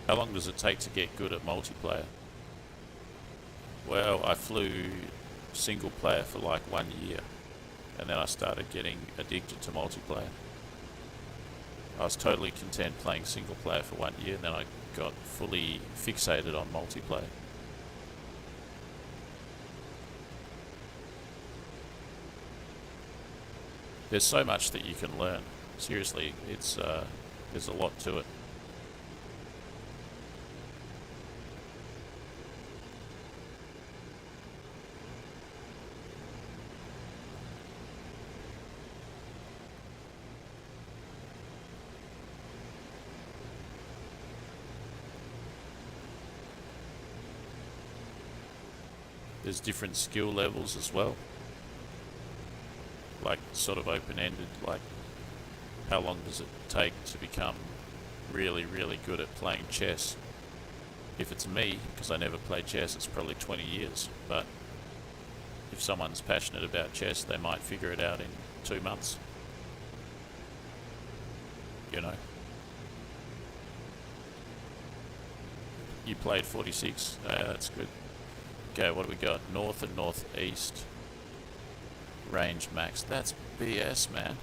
How long does it take to get good at multiplayer? Well, I flew single player for like 1 year, and then I started getting addicted to multiplayer. I was totally content playing single player for 1 year, and then I got fully fixated on multiplayer. There's so much that you can learn. Seriously, it's there's a lot to it. There's different skill levels as well, like sort of open-ended, like how long does it take to become really, really good at playing chess? If it's me, because I never played chess, it's probably 20 years, but if someone's passionate about chess, they might figure it out in 2 months, you know. You played 46, that's good. Okay, what do we got? North and northeast. Range max. That's BS, man.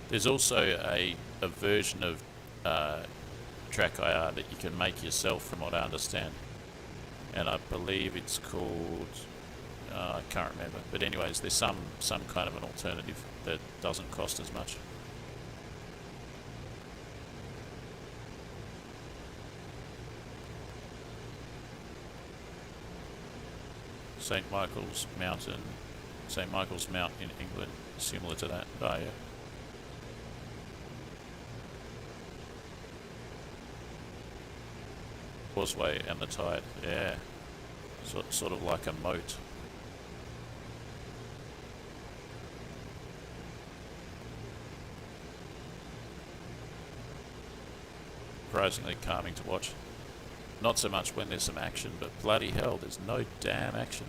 There's also a version of track IR that you can make yourself, from what I understand, and I believe it's called I can't remember, but anyways, there's some kind of an alternative that doesn't cost as much. St. Michael's Mountain, St. Michael's Mount in England, similar to that. Oh yeah. Causeway and the tide, yeah. Sort of like a moat. Surprisingly calming to watch. Not so much when there's some action, but bloody hell, there's no damn action.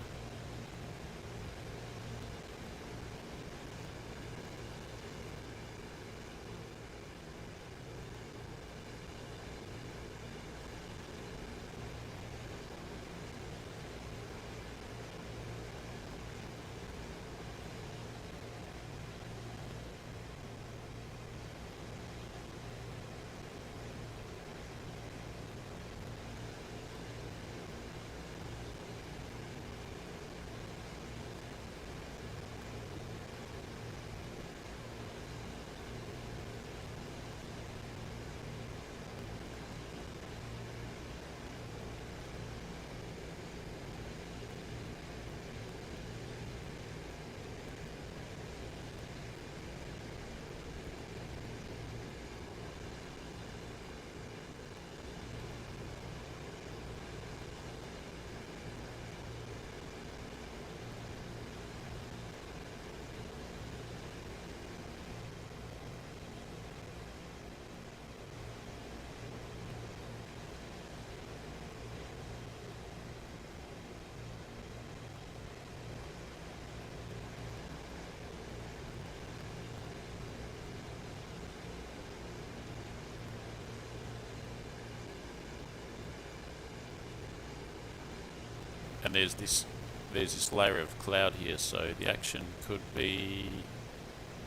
And there's this layer of cloud here, so the action could be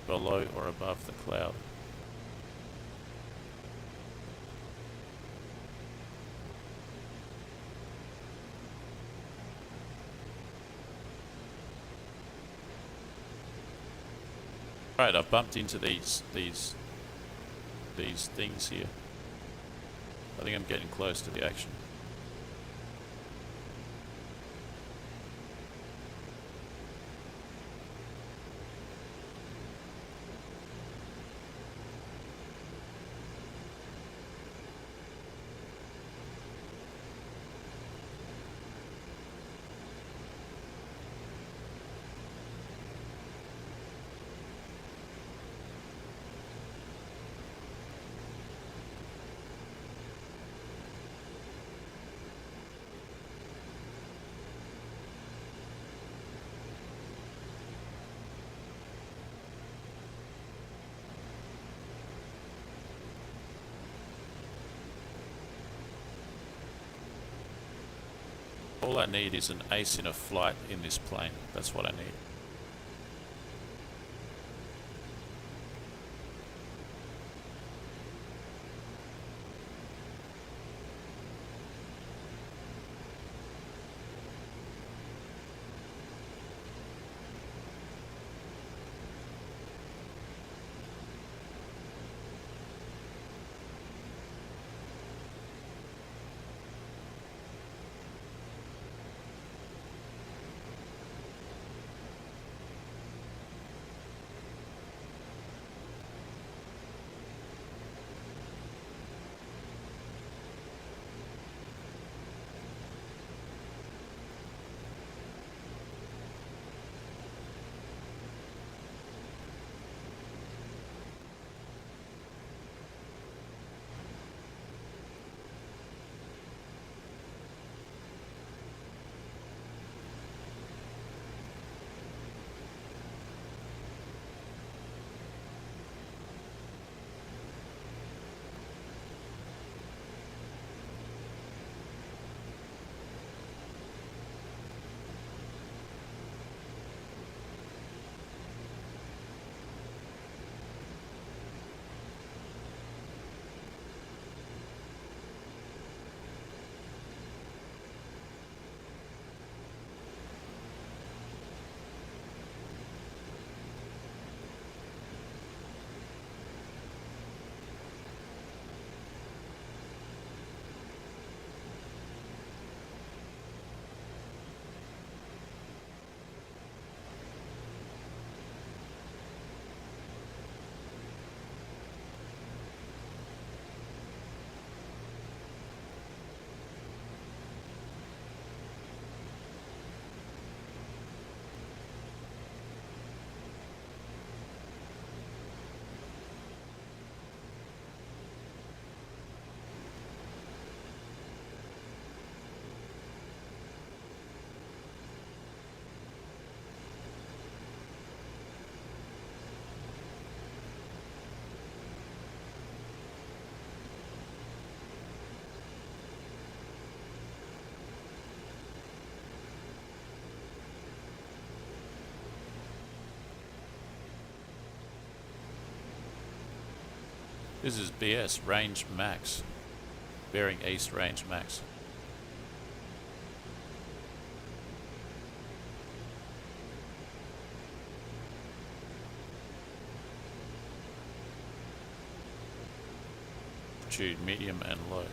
below or above the cloud. Right, I've bumped into these things here. I think I'm getting close to the action. All I need is an ace in a flight in this plane. That's what I need. This is BS, range max. Bearing east, range max. Altitude, medium and low.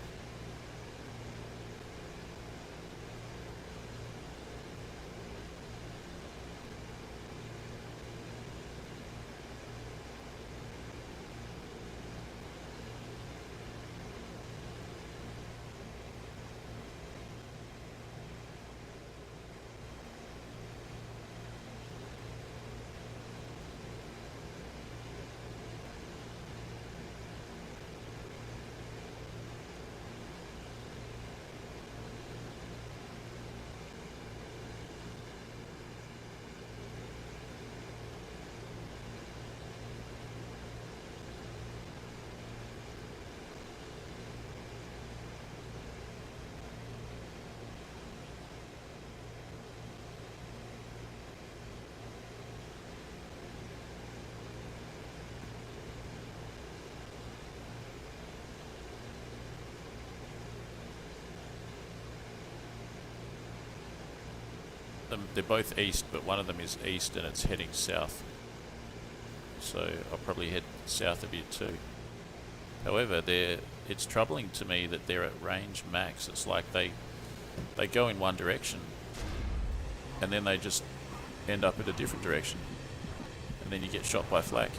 they're both east, but one of them is east and it's heading south. So I'll probably head south a bit too. However, it's troubling to me that they're at range max. It's like they go in one direction and then they just end up in a different direction. And then you get shot by flak.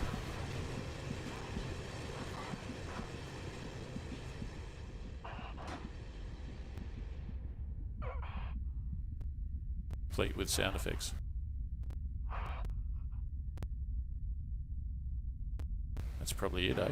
Complete with sound effects. That's probably it, eh?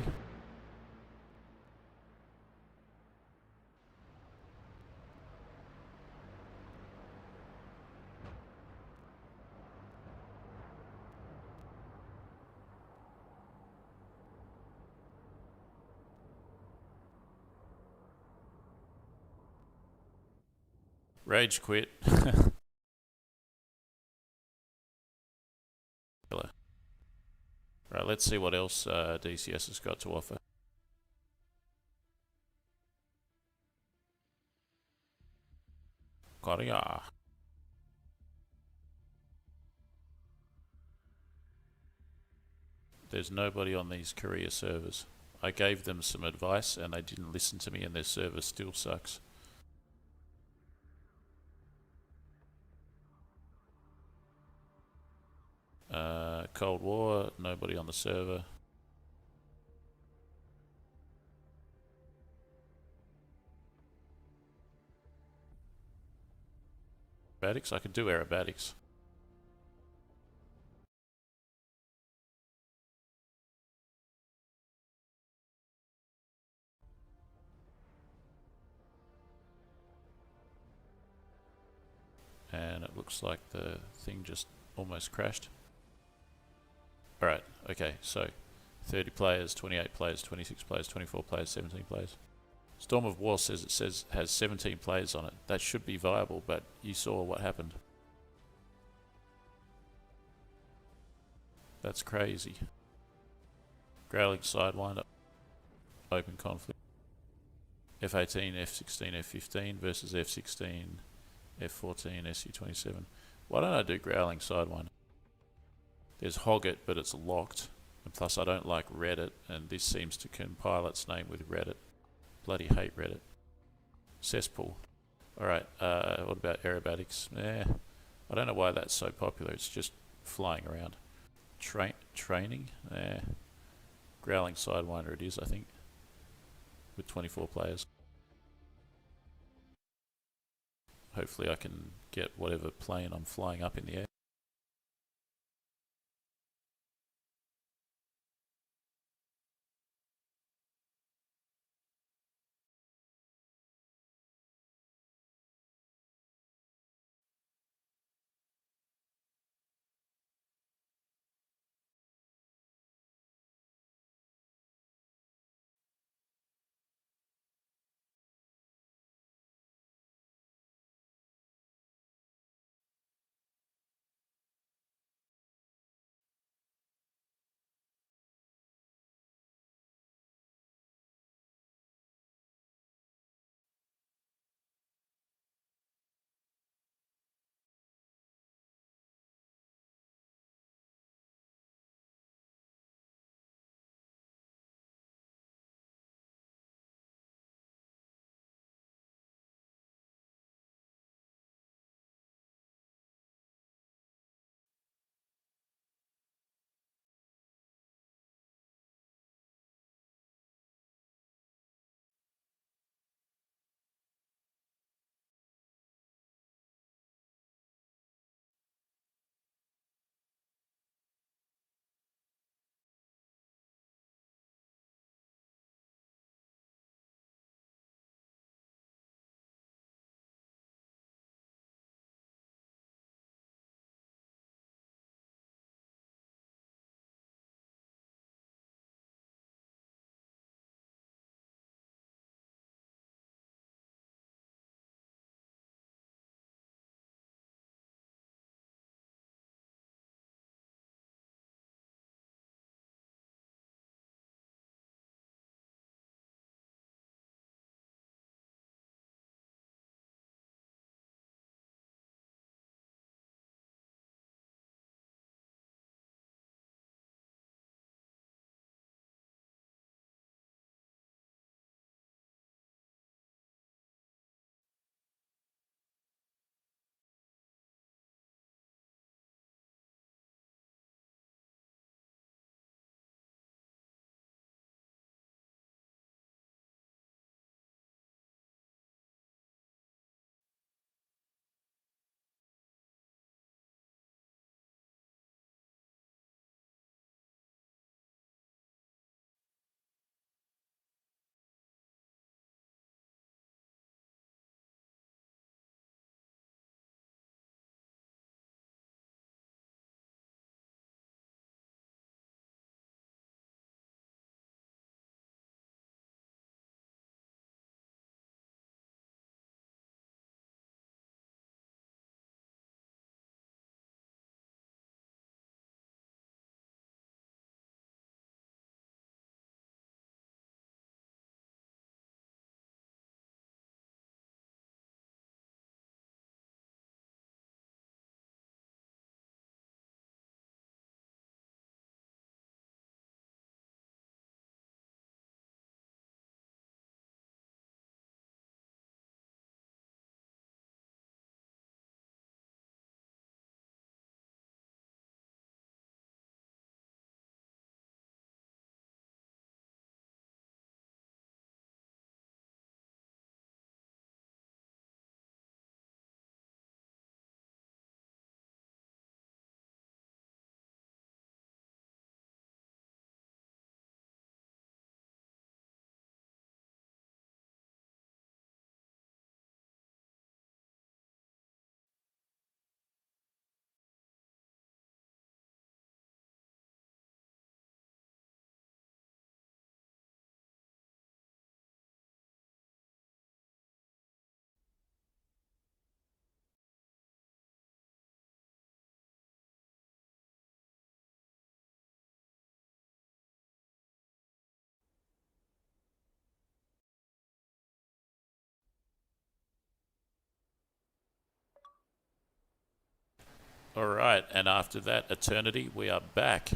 Rage quit. Right, let's see what else DCS has got to offer. Korea. There's nobody on these Korea servers. I gave them some advice and they didn't listen to me and their server still sucks. Cold War, nobody on the server. Aerobatics? I could do aerobatics. And it looks like the thing just almost crashed. Alright, okay, so 30 players, 28 players, 26 players, 24 players, 17 players. Storm of War says it has 17 players on it. That should be viable, but you saw what happened. That's crazy. Growling Sidewinder, open conflict. F-18, F-16, F-15 versus F-16, F-14, SU-27. Why don't I do Growling Sidewinder? There's Hoggit, but it's locked. And plus I don't like Reddit, and this seems to compile its name with Reddit. Bloody hate Reddit. Cesspool. Alright, what about aerobatics? I don't know why that's so popular, it's just flying around. Training? Growling Sidewinder it is, I think. With 24 players. Hopefully I can get whatever plane I'm flying up in the air. Alright, and after that eternity, we are back.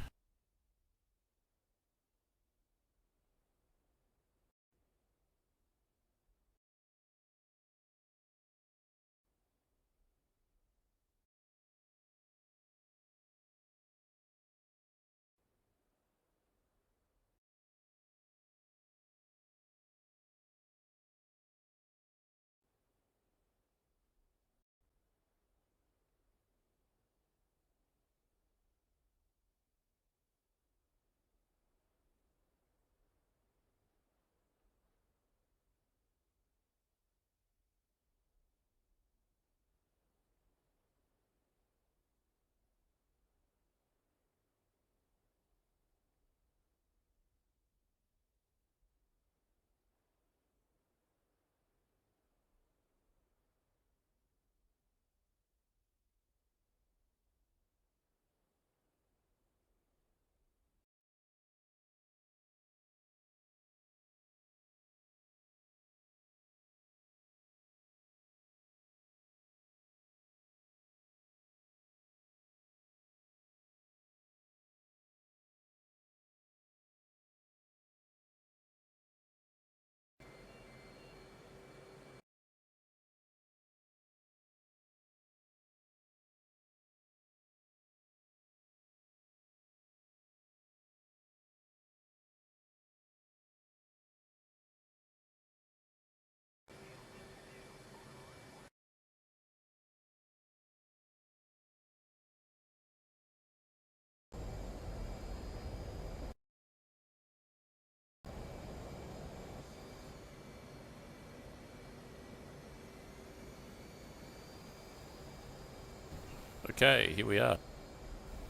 Okay, here we are.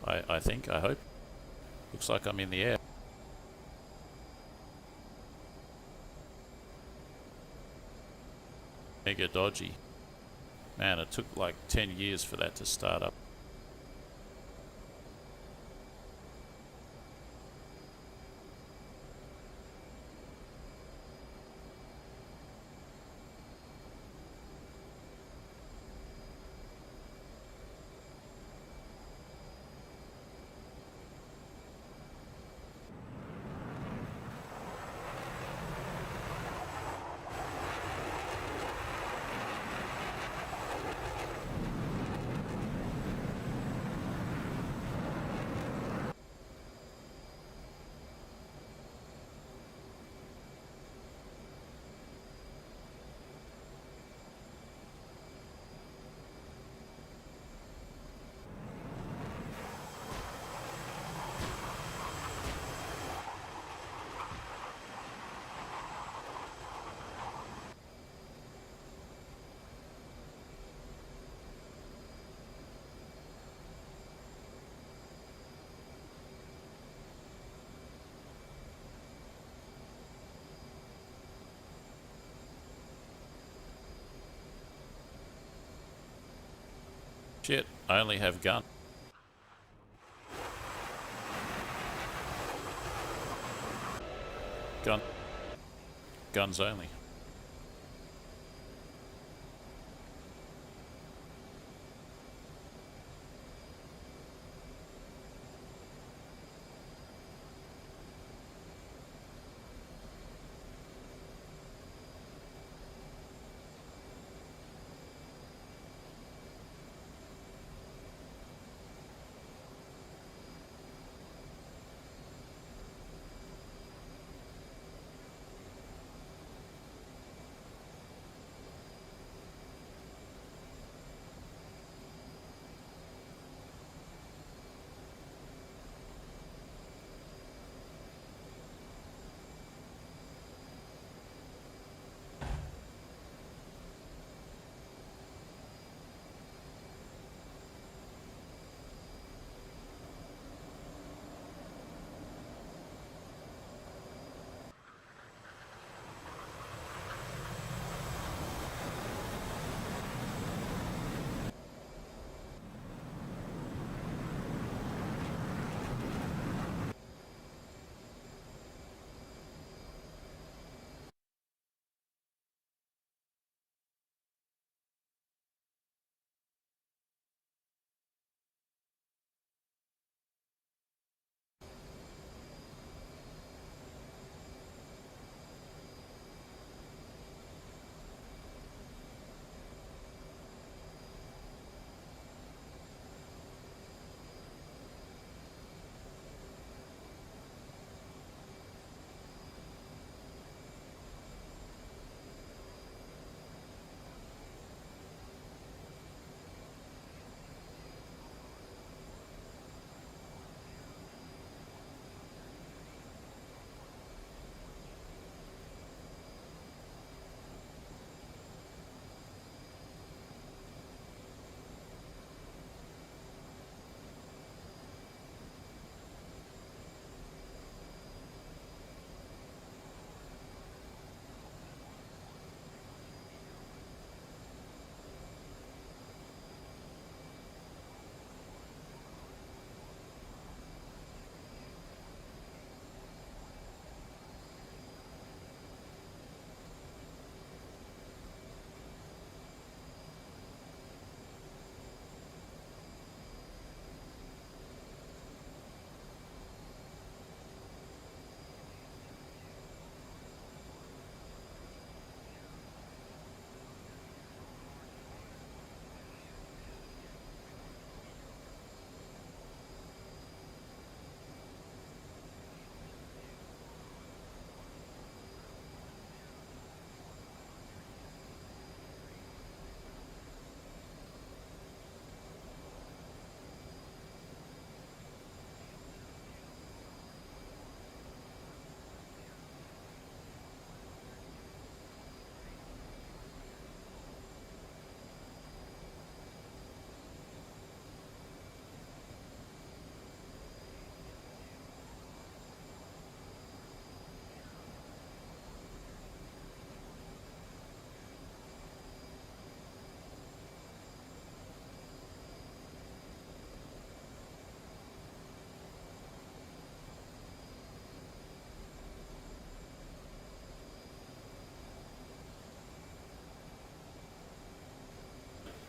I think, I hope. Looks like I'm in the air. Mega dodgy. Man, it took like 10 years for that to start up. Shit, I only have gun. Gun. Guns only.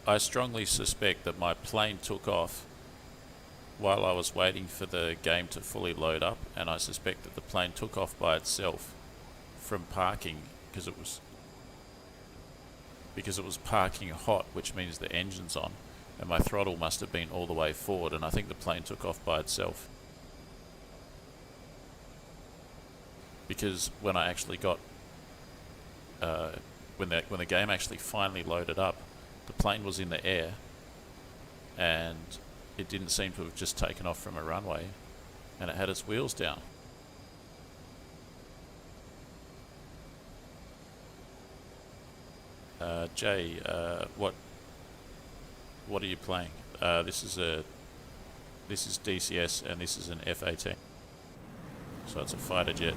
I strongly suspect that my plane took off while I was waiting for the game to fully load up, and I suspect that the plane took off by itself from parking because it was parking hot, which means the engine's on, and my throttle must have been all the way forward, and I think the plane took off by itself. Because when I actually got when the game actually finally loaded up, the plane was in the air, and it didn't seem to have just taken off from a runway, and it had its wheels down. Jay, what are you playing? This is DCS, and this is an F-18, so it's a fighter jet.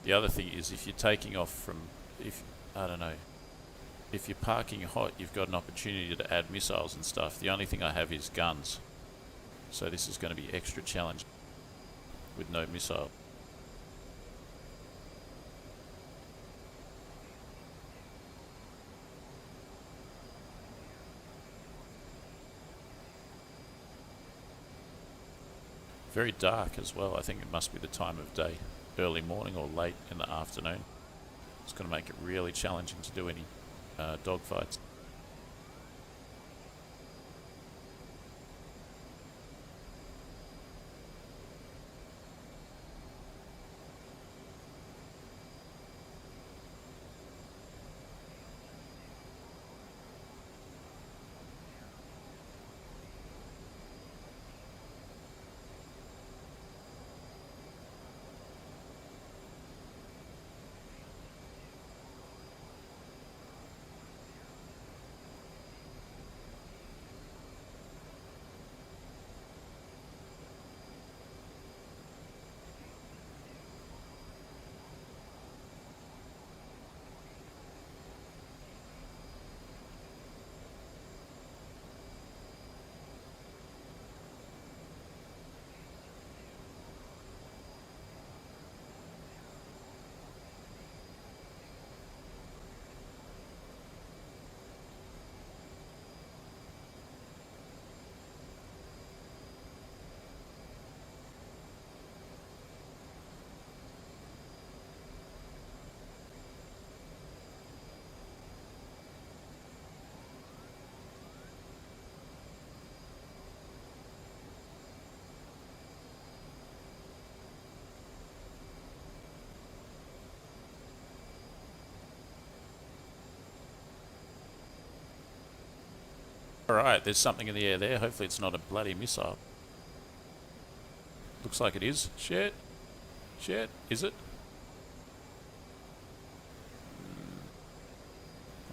The other thing is, if you're taking off from, if you're parking hot, you've got an opportunity to add missiles and stuff. The only thing I have is guns, so this is going to be extra challenging with no missile. Very dark as well. I think it must be the time of day. Early morning or late in the afternoon. It's going to make it really challenging to do any dogfights. Alright, there's something in the air there. Hopefully it's not a bloody missile. Looks like it is. Shit. Shit. Is it?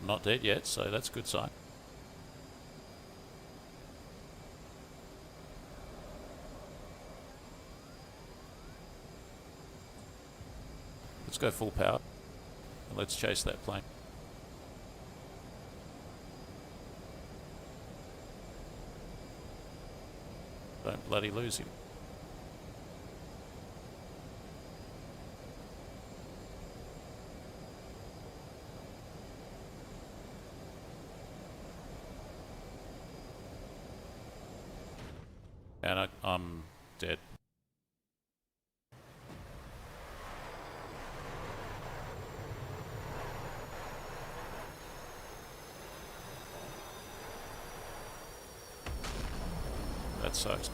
I'm not dead yet, so that's a good sign. Let's go full power and let's chase that plane. Don't bloody lose him. And I'm dead. That sucks.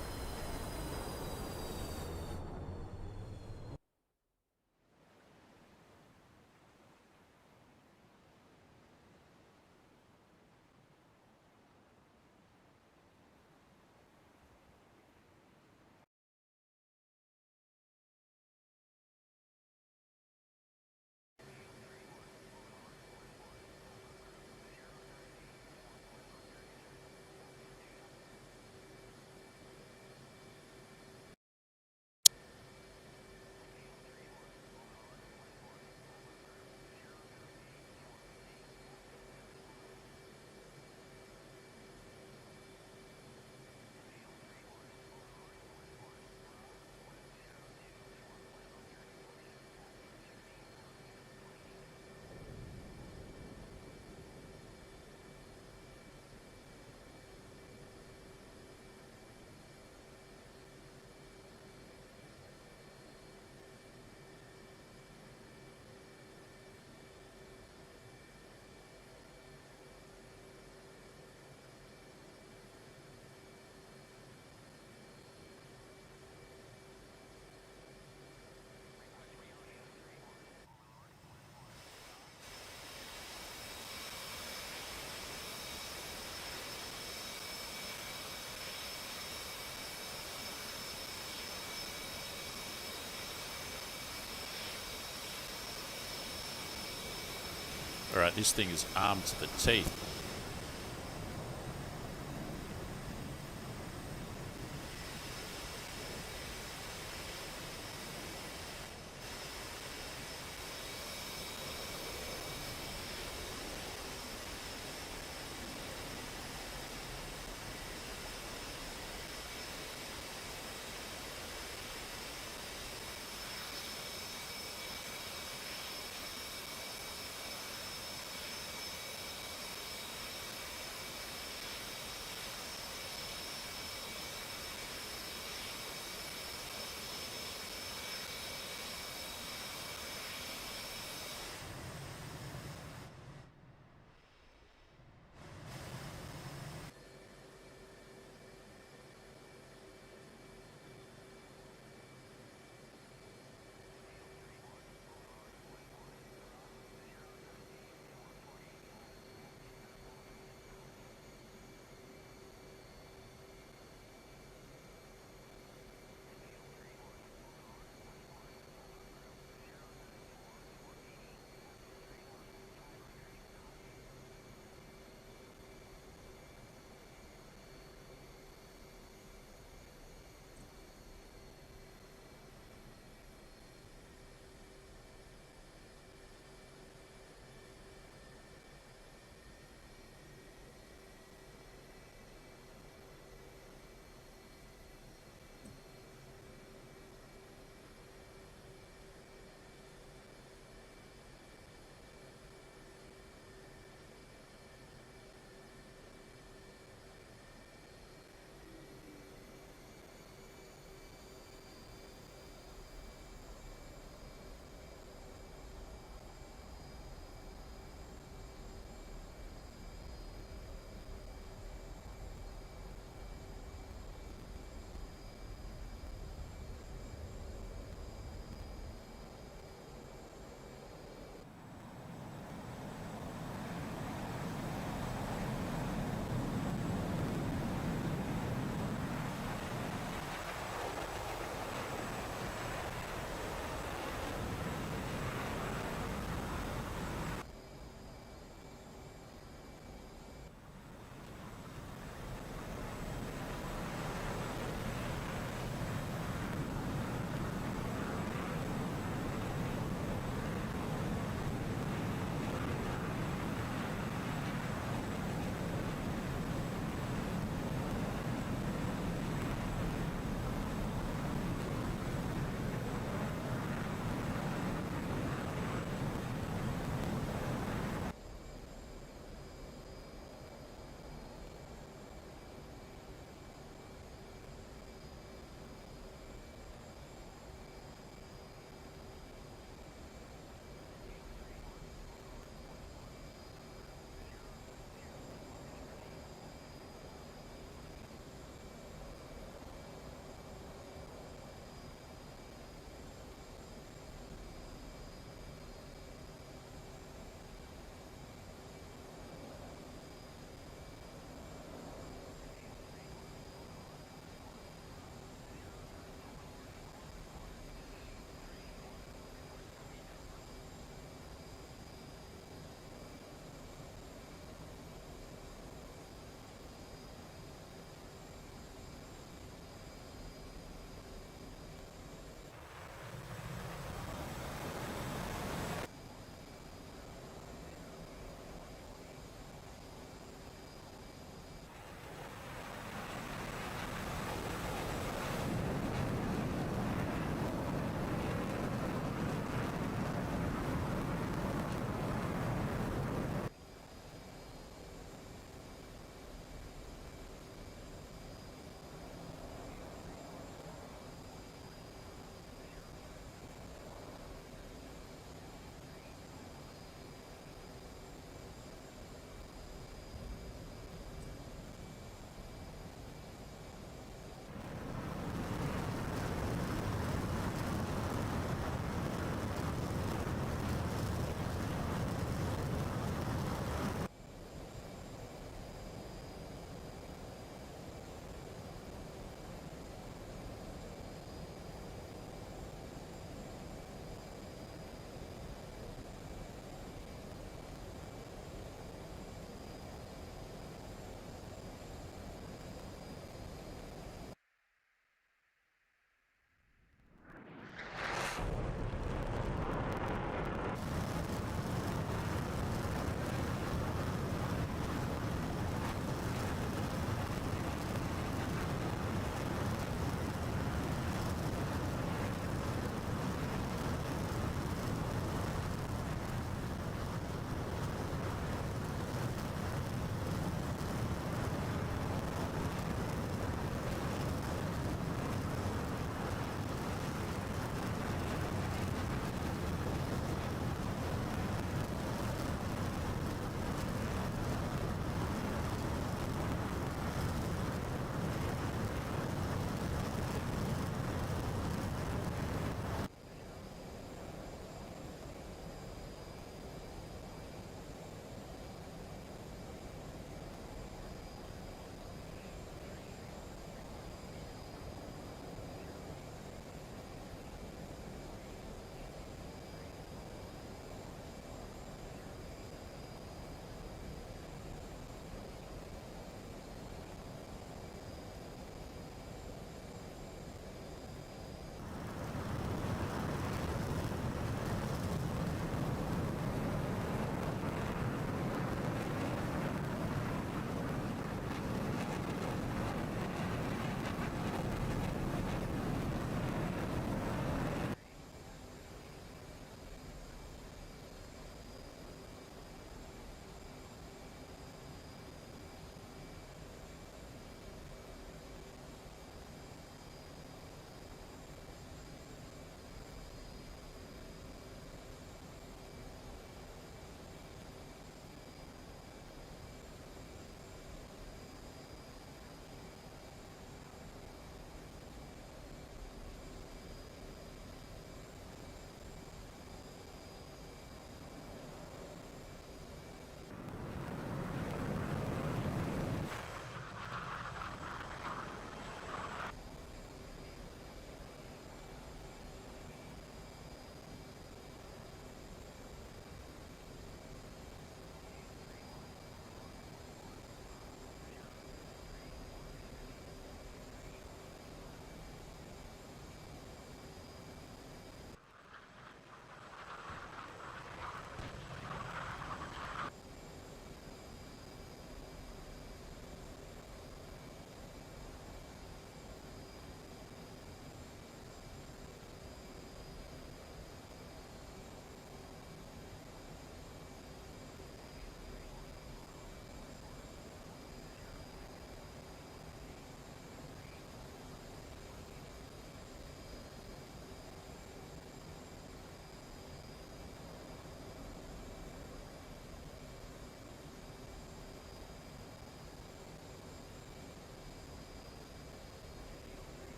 Alright, this thing is armed to the teeth.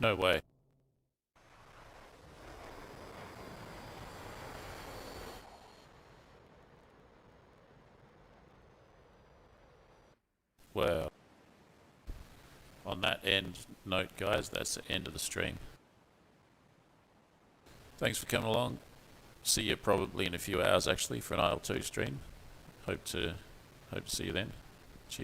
No way. Well, on that end note, guys, that's the end of the stream. Thanks for coming along. See you probably in a few hours, actually, for an IL2 stream. Hope to see you then.